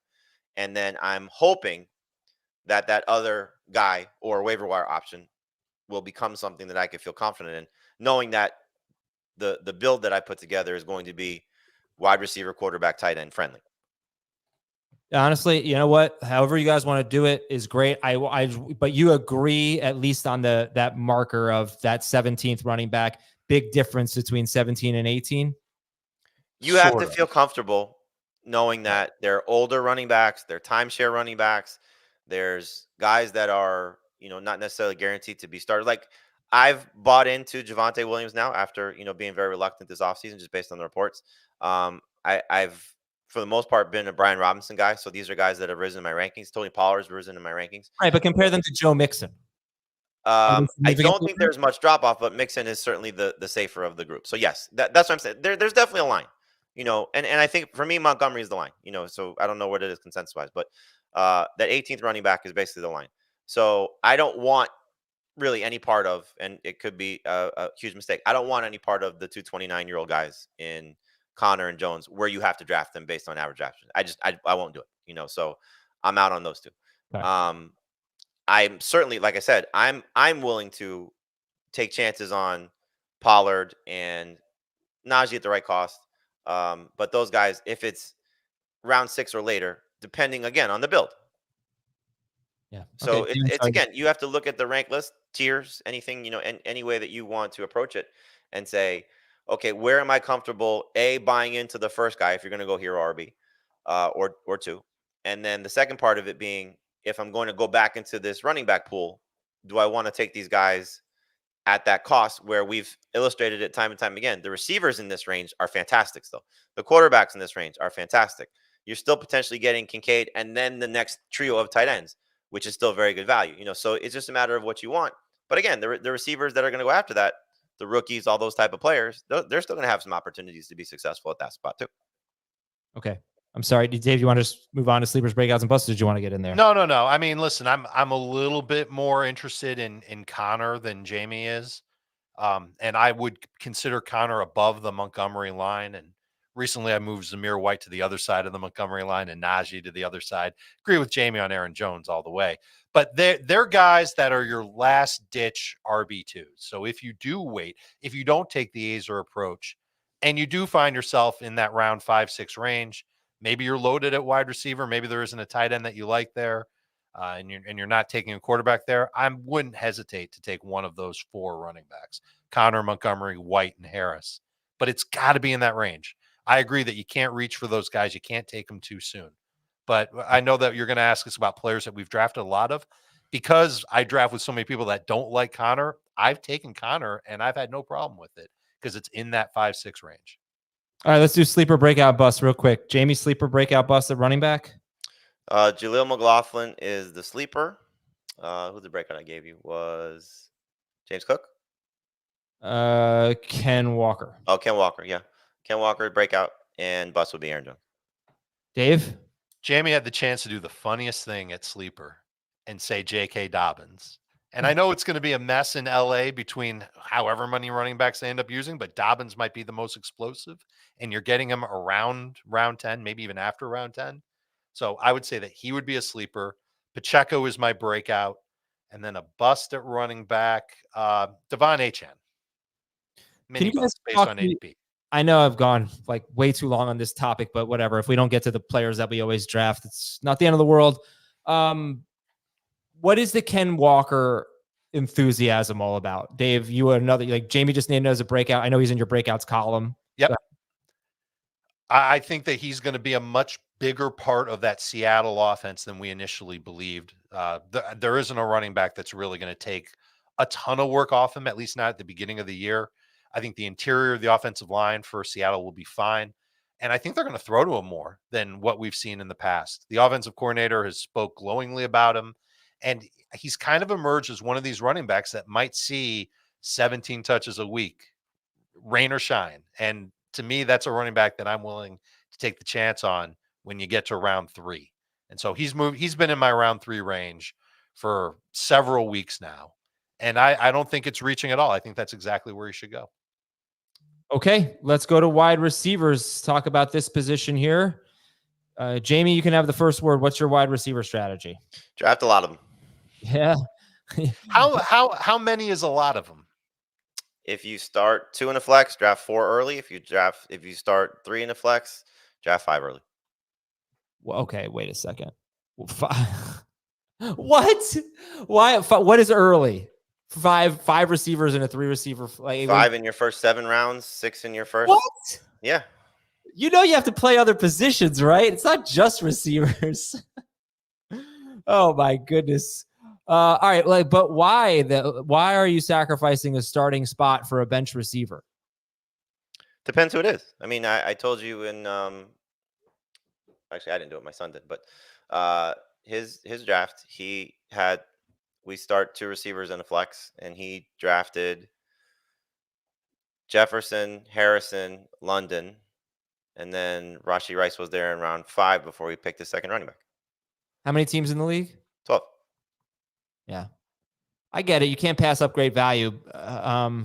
And then I'm hoping that other guy or waiver wire option will become something that I can feel confident in, knowing that the build that I put together is going to be wide receiver, quarterback, tight end friendly. Honestly, you know what? However you guys want to do it is great. But you agree at least on that marker of that 17th running back. Big difference between 17 and 18. You have to feel comfortable knowing that they're older running backs, they're timeshare running backs. There's guys that are, not necessarily guaranteed to be started. Like I've bought into Javonte Williams now after, being very reluctant this offseason, just based on the reports. I've, for the most part, been a Brian Robinson guy. So these are guys that have risen in my rankings. Tony Pollard's risen in my rankings. Right, but compare them to Joe Mixon. I don't think there's much drop off, but Mixon is certainly the safer of the group. So yes, that's what I'm saying. There's definitely a line. And I think for me, Montgomery is the line, so I don't know what it is consensus wise, but that 18th running back is basically the line. So I don't want really any part of, and it could be a huge mistake. I don't want any part of the 229-year-old guys in Connor and Jones where you have to draft them based on average drafts. I won't do it, so I'm out on those two. Okay. I'm certainly, like I said, I'm willing to take chances on Pollard and Najee at the right cost. But those guys, if it's round 6 or later, depending again on the build. Yeah. So it's again, you have to look at the rank list, tiers, anything, and any way that you want to approach it and say, okay, where am I comfortable buying into the first guy if you're going to go Hero RB or 2. And then the second part of it being, if I'm going to go back into this running back pool, do I want to take these guys at that cost where we've illustrated it time and time again? The receivers in this range are fantastic still. The quarterbacks in this range are fantastic. You're still potentially getting Kincaid and then the next trio of tight ends, which is still very good value. So it's just a matter of what you want. But again, the receivers that are going to go after that, the rookies, all those type of players, they're still going to have some opportunities to be successful at that spot too. Okay. I'm sorry. Dave, you want to just move on to sleepers, breakouts, and busts? Did you want to get in there? No. I mean, listen, I'm a little bit more interested in Connor than Jamie is. And I would consider Connor above the Montgomery line. And recently I moved Zamir White to the other side of the Montgomery line and Najee to the other side. Agree with Jamie on Aaron Jones all the way. But they're guys that are your last ditch RB2s. So if you do wait, if you don't take the Azer approach and you do find yourself in that round 5-6 range, maybe you're loaded at wide receiver. Maybe there isn't a tight end that you like there, and you're not taking a quarterback there. I wouldn't hesitate to take one of those 4 running backs: Connor, Montgomery, White, and Harris. But it's got to be in that range. I agree that you can't reach for those guys. You can't take them too soon. But I know that you're going to ask us about players that we've drafted a lot of. Because I draft with so many people that don't like Connor, I've taken Connor and I've had no problem with it because it's in that 5-6 range. All right, let's do sleeper breakout bust real quick. Jamie, sleeper breakout bust at running back? Jaleel McLaughlin is the sleeper. Who's the breakout I gave you? Was James Cook? Ken Walker. Oh, Ken Walker. Yeah. Ken Walker, breakout, and bust would be Aaron Jones. Dave? Jamie had the chance to do the funniest thing at sleeper and say J.K. Dobbins. And I know it's going to be a mess in LA between however many running backs they end up using, but Dobbins might be the most explosive, and you're getting him around round 10, maybe even after round 10. So I would say that he would be a sleeper. Pacheco is my breakout. And then a bust at running back, Devon Achane. Mini bust based on ADP. I know I've gone like way too long on this topic, but whatever. If we don't get to the players that we always draft, it's not the end of the world. What is the Ken Walker enthusiasm all about? Dave, you are another, like Jamie just named it as a breakout. I know he's in your breakouts column. Yep. I think that he's going to be a much bigger part of that Seattle offense than we initially believed. There isn't a running back that's really going to take a ton of work off him, at least not at the beginning of the year. I think the interior of the offensive line for Seattle will be fine. And I think they're going to throw to him more than what we've seen in the past. The offensive coordinator has spoke glowingly about him. And he's kind of emerged as one of these running backs that might see 17 touches a week, rain or shine. And to me, that's a running back that I'm willing to take the chance on when you get to round 3. And so he's been in my round 3 range for several weeks now. And I don't think it's reaching at all. I think that's exactly where he should go. Okay, let's go to wide receivers. Talk about this position here. Jamie, you can have the first word. What's your wide receiver strategy? Draft a lot of them. Yeah. How many is a lot of them? If you start 2 in a flex, draft 4 early. If you start 3 in a flex, draft 5 early. Well, okay, wait a second. What? Why? What is early? Five receivers and a 3 receiver. Like, 5 in your first 7 rounds, 6 in your first. What? Yeah. You know you have to play other positions, right? It's not just receivers. Oh my goodness. All right, but why are you sacrificing a starting spot for a bench receiver? Depends who it is. I mean, I told you in actually I didn't do it, my son did, but his draft, we start 2 receivers in a flex, and he drafted Jefferson, Harrison, London, and then Rashee Rice was there in round 5 before we picked the second running back. How many teams in the league? 12. Yeah, I get it. You can't pass up great value. All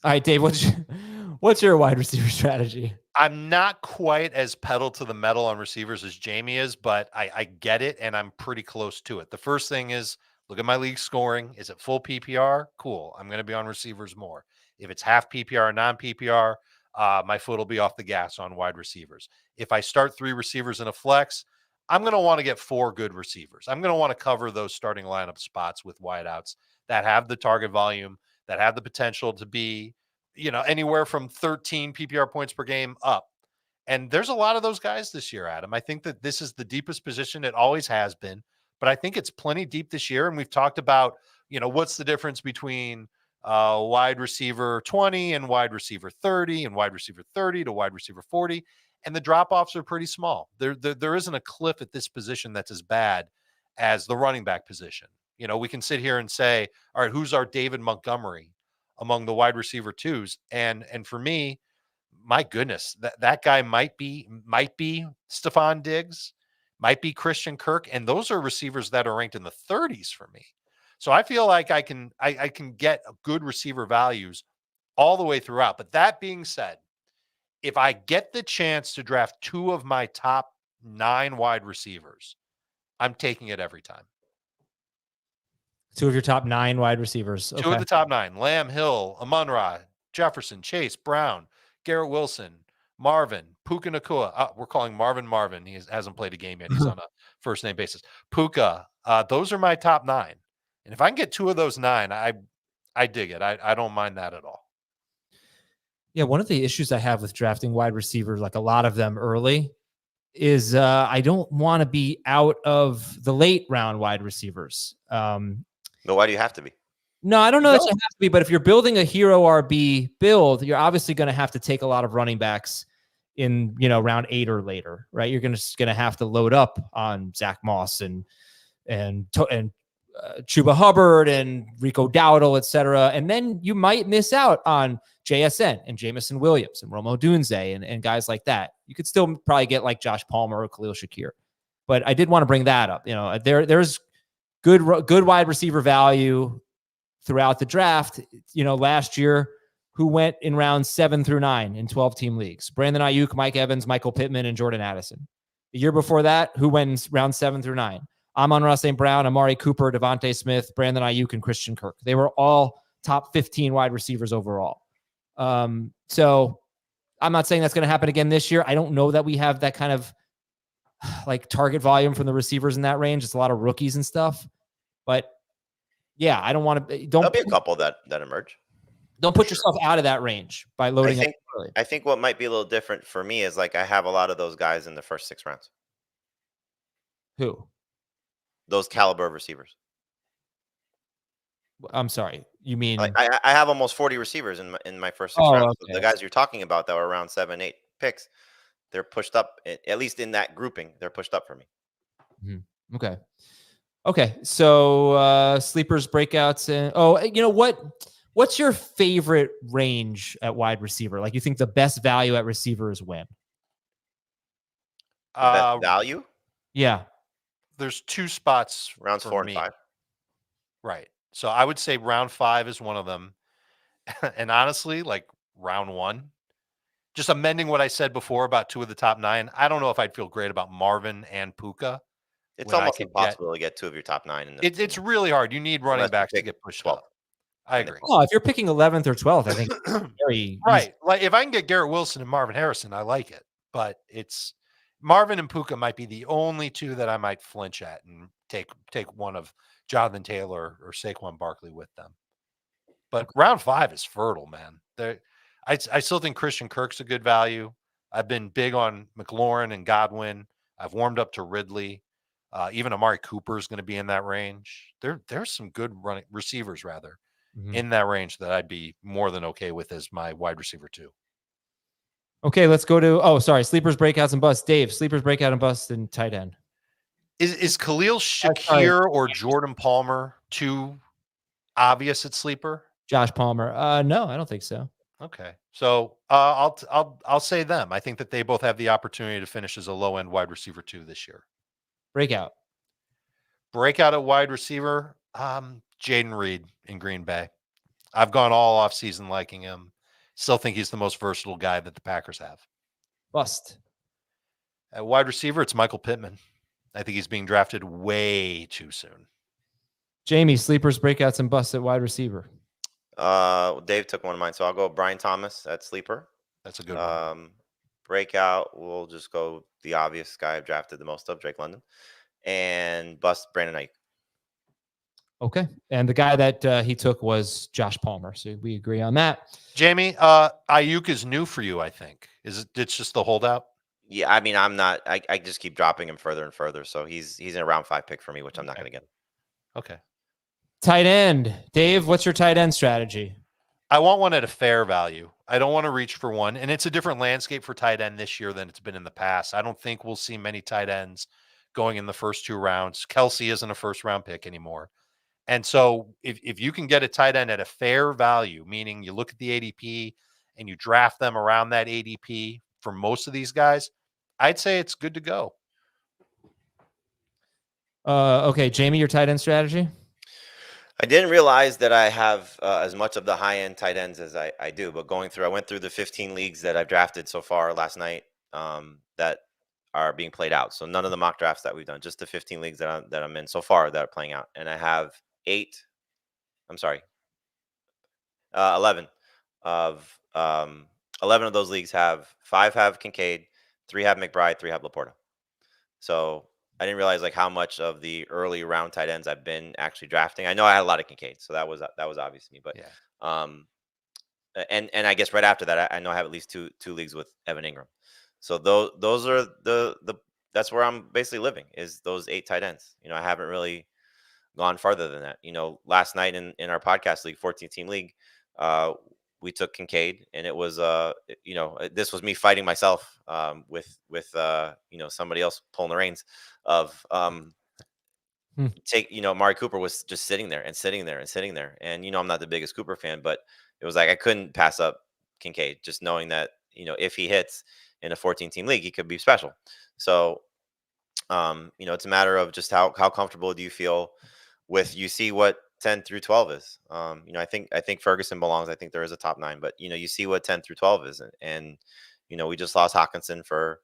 right, Dave, what's your wide receiver strategy? I'm not quite as pedal to the metal on receivers as Jamie is, but I get it, and I'm pretty close to it. The first thing is, look at my league scoring. Is it full PPR? Cool. I'm going to be on receivers more. If it's half PPR or non-PPR, my foot will be off the gas on wide receivers. If I start 3 receivers in a flex, I'm going to want to get 4 good receivers. I'm going to want to cover those starting lineup spots with wideouts that have the target volume, that have the potential to be, anywhere from 13 PPR points per game up. And there's a lot of those guys this year, Adam. I think that this is the deepest position. It always has been, but I think it's plenty deep this year. And we've talked about, what's the difference between wide receiver 20 and wide receiver 30 and wide receiver 30 to wide receiver 40. And the drop-offs are pretty small. There isn't a cliff at this position that's as bad as the running back position. We can sit here and say, all right, who's our David Montgomery among the wide receiver 2s? And for me, my goodness, that guy might be Stephon Diggs, might be Christian Kirk. And those are receivers that are ranked in the 30s for me. So I feel like I can get good receiver values all the way throughout. But that being said, if I get the chance to draft 2 of my top 9 wide receivers, I'm taking it every time. 2 of your top 9 wide receivers. Okay. 2 of the top 9: Lamb, Hill, Amon-Ra, Jefferson, Chase, Brown, Garrett Wilson, Marvin, Puka Nacua. We're calling Marvin. He hasn't played a game yet. He's on a first name basis. Puka. Those are my top 9. And if I can get 2 of those 9, I dig it. I don't mind that at all. Yeah, one of the issues I have with drafting wide receivers, like a lot of them early, is I don't want to be out of the late round wide receivers. But why do you have to be? No, I don't know that you have to be, but if you're building a hero RB build, you're obviously going to have to take a lot of running backs in, round 8 or later, right? You're going to have to load up on Zach Moss and Chubba Hubbard and Rico Dowdle, et cetera. And then you might miss out on JSN and Jamison Williams and Romo Dunze and guys like that. You could still probably get like Josh Palmer or Khalil Shakir. But I did want to bring that up. There's good wide receiver value throughout the draft. Last year, who went in rounds 7 through 9 in 12-team leagues? Brandon Ayuk, Mike Evans, Michael Pittman, and Jordan Addison. The year before that, who went in rounds 7 through 9? Amon-Ra St. Brown, Amari Cooper, Devontae Smith, Brandon Ayuk, and Christian Kirk. They were all top 15 wide receivers overall. So I'm not saying that's going to happen again this year. I don't know that we have that kind of like target volume from the receivers in that range. It's a lot of rookies and stuff. But yeah, I don't want to. There'll be a couple that emerge. Don't put yourself out of that range by loading up early. I think what might be a little different for me is like I have a lot of those guys in the first 6 rounds. Who? Those caliber of receivers. I'm sorry. You mean like I have almost 40 receivers in my first 6 rounds. Okay. So the guys you're talking about that were around 7, 8 picks, they're pushed up. At least in that grouping, they're pushed up for me. Mm-hmm. Okay. So sleepers, breakouts, and what's your favorite range at wide receiver? Like you think the best value at receiver is when? The best value? Yeah. There's 2 spots rounds 4 and 5. Right. So I would say round 5 is one of them. And honestly, like round 1, just amending what I said before about 2 of the top 9. I don't know if I'd feel great about Marvin and Puka. It's almost impossible to get 2 of your top 9. It's really hard. You need running backs to get pushed 12. up. I agree. Oh, if you're picking 11th or 12th, I think very right. easy. Like if I can get Garrett Wilson and Marvin Harrison, I like it. But it's Marvin and Puka might be the only 2 that I might flinch at and take one of Jonathan Taylor or Saquon Barkley with them. But round 5 is fertile, man. I still think Christian Kirk's a good value. I've been big on McLaurin and Godwin. I've warmed up to Ridley. Even Amari Cooper is going to be in that range. There's some good running receivers in that range that I'd be more than okay with as my wide receiver 2. Okay, let's go to sleepers, breakouts, and busts. Dave, sleepers, breakout, and busts, and tight end. Is Khalil Shakir or Jordan Palmer too obvious at sleeper? Josh Palmer. No, I don't think so. Okay. So I'll say them. I think that they both have the opportunity to finish as a low end wide receiver 2 this year. Breakout at wide receiver. Jaden Reed in Green Bay. I've gone all off season liking him. Still think he's the most versatile guy that the Packers have. Bust. At wide receiver, it's Michael Pittman. I think he's being drafted way too soon. Jamie, sleepers, breakouts, and busts at wide receiver. Dave took one of mine, so I'll go Brian Thomas at sleeper. That's a good one. Breakout, we'll just go the obvious guy I've drafted the most of, Drake London. And bust, Brandon Ayuk. Okay. And the guy that he took was Josh Palmer. So we agree on that. Jamie, Ayuk is new for you, I think. It's just the holdout? Yeah, I mean, I'm not. I just keep dropping him further and further. So he's in a round 5 pick for me, which I'm not going to get. Okay. Tight end. Dave, what's your tight end strategy? I want one at a fair value. I don't want to reach for one. And it's a different landscape for tight end this year than it's been in the past. I don't think we'll see many tight ends going in the first 2 rounds. Kelsey isn't a first-round pick anymore. And so if you can get a tight end at a fair value, meaning you look at the ADP and you draft them around that ADP for most of these guys, I'd say it's good to go. Okay, Jamie, your tight end strategy? I didn't realize that I have as much of the high-end tight ends as I do, but I went through the 15 leagues that I've drafted so far last night that are being played out. So none of the mock drafts that we've done, just the 15 leagues that I'm in so far that are playing out. And I have 11 of 11 of those leagues have 5 have Kincaid, 3 have McBride, 3 have Laporta. So I didn't realize like how much of the early round tight ends I've been actually drafting. I know I had a lot of Kincaid, so that was obvious to me. But and I guess right after that, I know I have at least two leagues with Evan Ingram. So those are the that's where I'm basically living, is those 8 tight ends. I haven't really gone farther than that. Last night in our podcast league, 14-team league, we took Kincaid, and it was this was me fighting myself with somebody else pulling the reins of Amari Cooper was just sitting there and sitting there and sitting there. And I'm not the biggest Cooper fan, but it was like I couldn't pass up Kincaid, just knowing that if he hits in a 14-team league, he could be special. So it's a matter of just how comfortable do you feel with, you see what 10 through 12 is. I think Ferguson belongs. I think there is a top 9, but you see what 10 through 12 is, and we just lost Hockenson for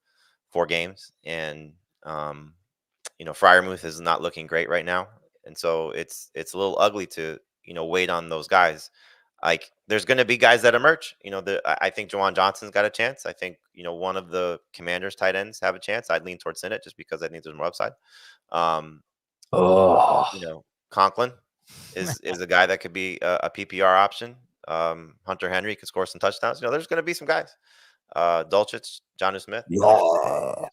4 games, and Freiermuth is not looking great right now, and so it's a little ugly to wait on those guys. Like, there's going to be guys that emerge. I think Juwan Johnson's got a chance. I think one of the Commanders' tight ends have a chance. I'd lean towards Sinnott just because I think there's more upside. Conklin is a guy that could be a PPR option. Hunter Henry could score some touchdowns. There's going to be some guys. Dulcich, Jonnu Smith.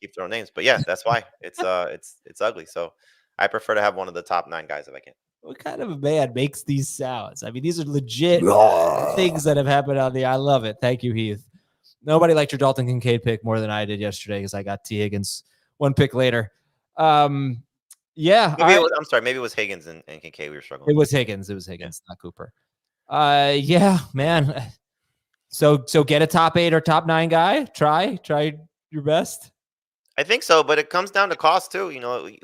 Keep throwing names, but yeah, that's why it's ugly. So I prefer to have one of the top 9 guys if I can. What kind of a man makes these sounds? I mean, these are legit things that have happened on I love it. Thank you, Heath. Nobody liked your Dalton Kincaid pick more than I did yesterday, because I got T. Higgins 1 pick later. Yeah. I'm sorry. Maybe it was Higgins and Kincaid we were struggling. It was Higgins. Not Cooper. Yeah, man. So get a top 8 or top 9 guy. Try your best. I think so, but it comes down to cost too.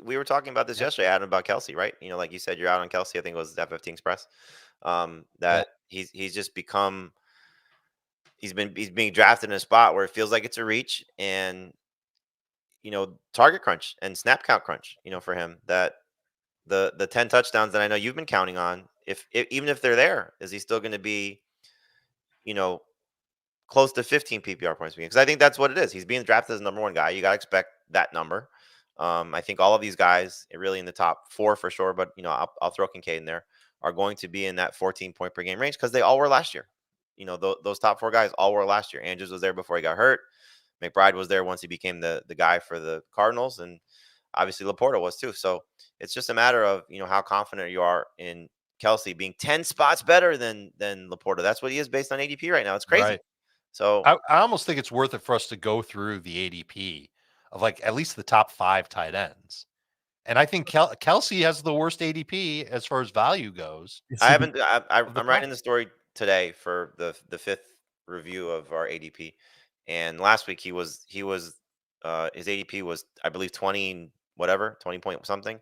We were talking about this yesterday, Adam, about Kelsey, right? Like you said, you're out on Kelsey. I think it was F15 Express. He's just become. He's being drafted in a spot where it feels like it's a reach, and target crunch and snap count crunch. For him, that the 10 touchdowns that I know you've been counting on, even if they're there, is he still going to be, close to 15 PPR points per game? Because I think that's what it is. He's being drafted as number 1 guy. You got to expect that number. I think all of these guys, really in the top 4 for sure, but I'll throw Kincaid in there, are going to be in that 14 point per game range, because they all were last year. Those top 4 guys all were last year. Andrews was there before he got hurt. McBride was there once he became the guy for the Cardinals, and obviously Laporta was too. So it's just a matter of how confident you are in Kelsey being 10 spots better than Laporta. That's what he is based on ADP right now. It's crazy. Right. So I almost think it's worth it for us to go through the ADP of like at least the top 5 tight ends. And I think Kelsey has the worst ADP as far as value goes. I'm writing the story today for the 5th review of our ADP. And last week he was his ADP was, I believe, 20 point something.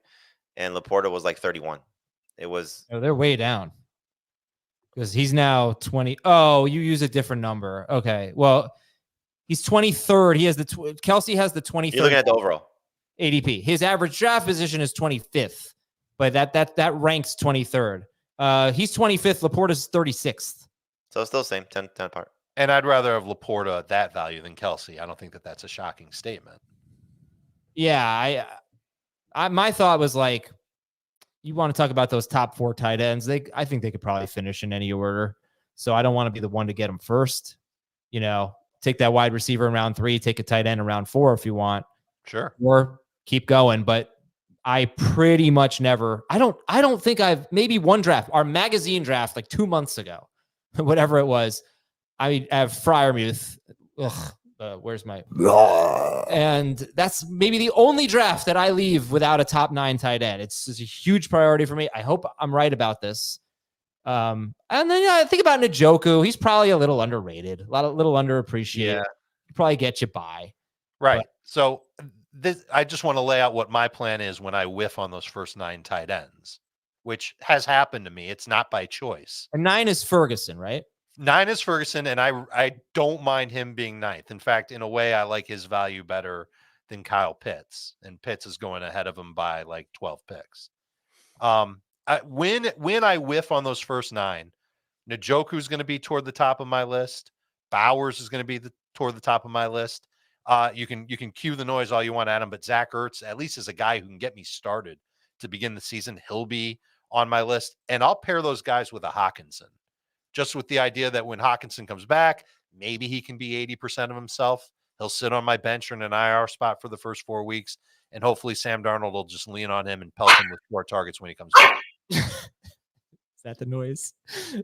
And Laporta was like 31. It was. Oh, they're way down. Because he's now 20. Oh, you use a different number. Okay. Well, he's 23rd. He has Kelsey has the 23rd. You're looking at the overall ADP. His average draft position is 25th, but that ranks 23rd. He's 25th. Laporta's 36th. So it's still the same, 10 apart. And I'd rather have Laporta at that value than Kelsey. I don't think that's a shocking statement. Yeah, my thought was like, you want to talk about those top 4 tight ends. I think they could probably finish in any order. So I don't want to be the one to get them first. Take that wide receiver in round 3, take a tight end in round 4 if you want. Sure. Or keep going. But I pretty much never, I don't think I've, maybe one draft, our magazine draft like 2 months ago, whatever it was. I have Freiermuth. Where's my, and that's maybe the only draft that I leave without a top 9 tight end. It's a huge priority for me. I hope I'm right about this. And then I think about Njoku. He's probably a little underrated, little underappreciated. Yeah. Probably get you by. Right. So I just want to lay out what my plan is when I whiff on those first 9 tight ends, which has happened to me. It's not by choice. And 9 is Ferguson, right? 9 is Ferguson, and I don't mind him being 9th. In fact, in a way, I like his value better than Kyle Pitts, and Pitts is going ahead of him by like 12 picks. When I whiff on those first 9, Njoku is going to be toward the top of my list. Bowers is going to be toward the top of my list. You can cue the noise all you want, Adam, but Zach Ertz, at least, is a guy who can get me started to begin the season. He'll be on my list, and I'll pair those guys with a Hockenson. just with the idea that when Hockenson comes back, maybe he can be 80% of himself. He'll sit on my bench or in an IR spot for the first 4 weeks, and hopefully Sam Darnold will just lean on him and pelt him with 4 targets when he comes back. Is that the noise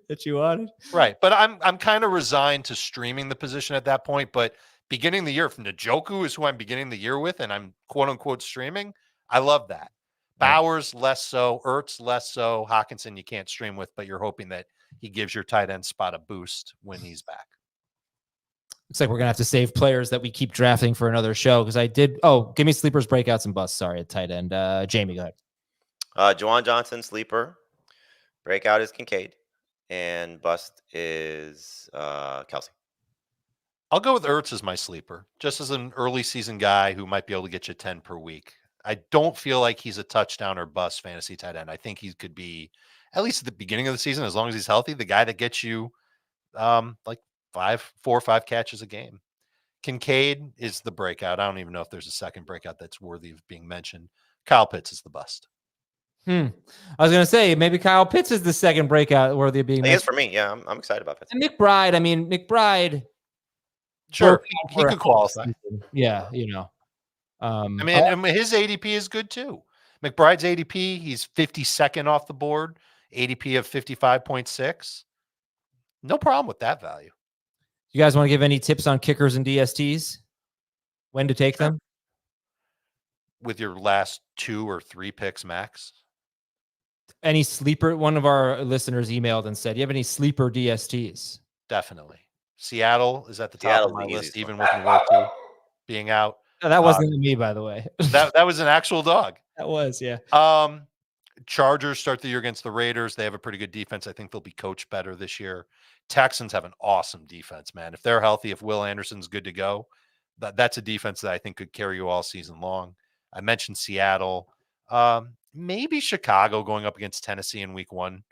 that you wanted? Right. But I'm kind of resigned to streaming the position at that point. But beginning the year, from Njoku is who I'm beginning the year with, and I'm quote unquote streaming. I love that. Bowers, less so. Ertz, less so. Hockenson, you can't stream with, but you're hoping that he gives your tight end spot a boost when he's back. Looks like we're gonna have to save players that we keep drafting for another show, because I did. Oh, give me sleepers, breakouts, and busts. Sorry, at tight end. Jamie, go ahead. Juwan Johnson, sleeper. Breakout is Kincaid, and bust is Kelsey. I'll go with Ertz as my sleeper, just as an early season guy who might be able to get you 10 per week. I don't feel like he's a touchdown or bust fantasy tight end. I think he could be, at least at the beginning of the season, as long as he's healthy, the guy that gets you like 4 or 5 catches a game. Kincaid is the breakout. I don't even know if there's a second breakout that's worthy of being mentioned. Kyle Pitts is the bust. I was going to say, maybe Kyle Pitts is the second breakout worthy of being mentioned. I guess for me, yeah, I'm excited about Pitts. And McBride, I mean, McBride. Sure, he could qualify. Yeah, you know. I mean, his ADP is good too. McBride's ADP, he's 52nd off the board, ADP of 55.6. No problem with that value. You guys want to give any tips on kickers and DSTs? When to take them? With your last 2 or 3 picks max? Any sleeper? One of our listeners emailed and said, "You have any sleeper DSTs?" Definitely. Seattle is at the top Seattle's of my the list, easiest even one. with Nwoko being out. No, that wasn't me, by the way. That was an actual dog. That was, yeah. Chargers start the year against the Raiders. They have a pretty good defense. I think they'll be coached better this year. Texans have an awesome defense, man. If they're healthy, if Will Anderson's good to go, that's a defense that I think could carry you all season long. I mentioned Seattle. Maybe Chicago going up against Tennessee in week 1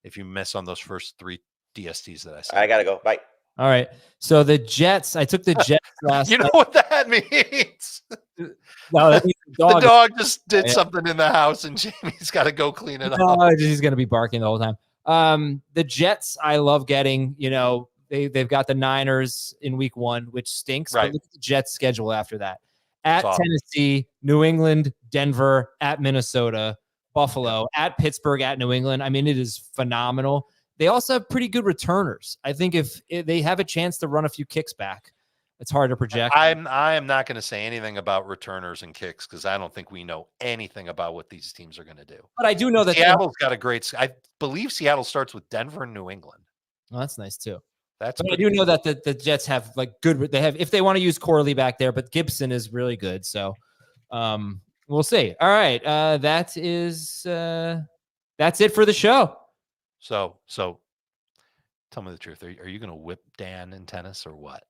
if you miss on those first 3 DSTs that I said. I got to go. Bye. All right. So the Jets, I took the Jets last You know what that means? No, that means The dog just did something in the house, and Jamie's got to go clean it up. No, he's going to be barking the whole time. The Jets, I love getting. You know, they've got the Niners in week 1, which stinks. Right. But look at the Jets' schedule after that: at Awesome. Tennessee, New England, Denver, at Minnesota, Buffalo, at Pittsburgh, at New England. I mean, it is phenomenal. They also have pretty good returners. I think if they have a chance to run a few kicks back, it's hard to project. I am not going to say anything about returners and kicks because I don't think we know anything about what these teams are going to do. But I do know that Seattle's got a great. I believe Seattle starts with Denver and New England. Oh, that's nice too. But I do know that the Jets have like good. They have, if they want to use Corley back there, but Gibson is really good. So we'll see. All right, that's it for the show. So tell me the truth. Are you going to whip Dan in tennis or what?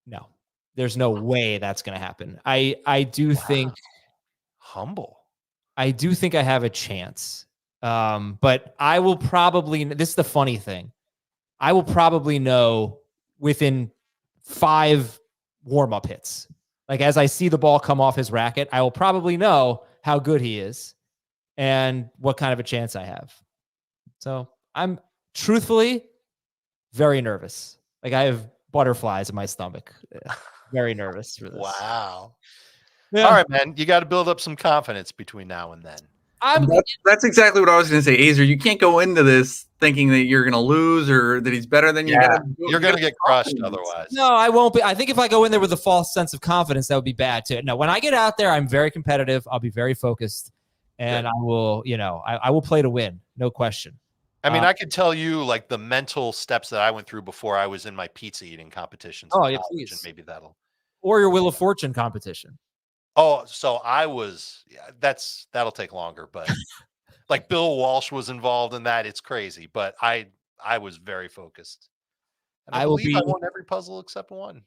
No, there's no way that's going to happen. I do think humble. I do think I have a chance. But I will probably, this is the funny thing. I will probably know within 5 warm-up hits. Like as I see the ball come off his racket, I will probably know how good he is and what kind of a chance I have. So I'm truthfully very nervous. Like I have butterflies in my stomach. Very nervous for this. Wow. Yeah. All right, man. You got to build up some confidence between now and then. That's exactly what I was going to say. Azer, you can't go into this thinking that you're going to lose or that he's better than you. Yeah, you're going to get crushed otherwise. No, I won't be. I think if I go in there with a false sense of confidence, that would be bad too. No, when I get out there, I'm very competitive. I'll be very focused, and I will, I will play to win. No question. I mean, I could tell you like the mental steps that I went through before I was in my pizza eating competitions. Oh, yeah, please. And maybe Or your Wheel of Fortune competition. Oh, so I was, that'll take longer, but like Bill Walsh was involved in that. It's crazy, but I was very focused. And I won every puzzle except one.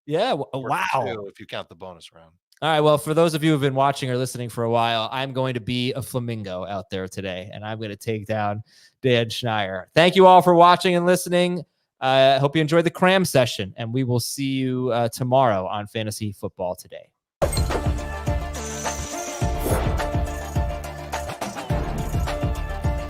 Yeah. Or Wow. 2 if you count the bonus round. All right. Well, for those of you who've been watching or listening for a while, I'm going to be a flamingo out there today, and I'm going to take down Dan Schneier. Thank you all for watching and listening. I hope you enjoyed the cram session, and we will see you tomorrow on Fantasy Football Today.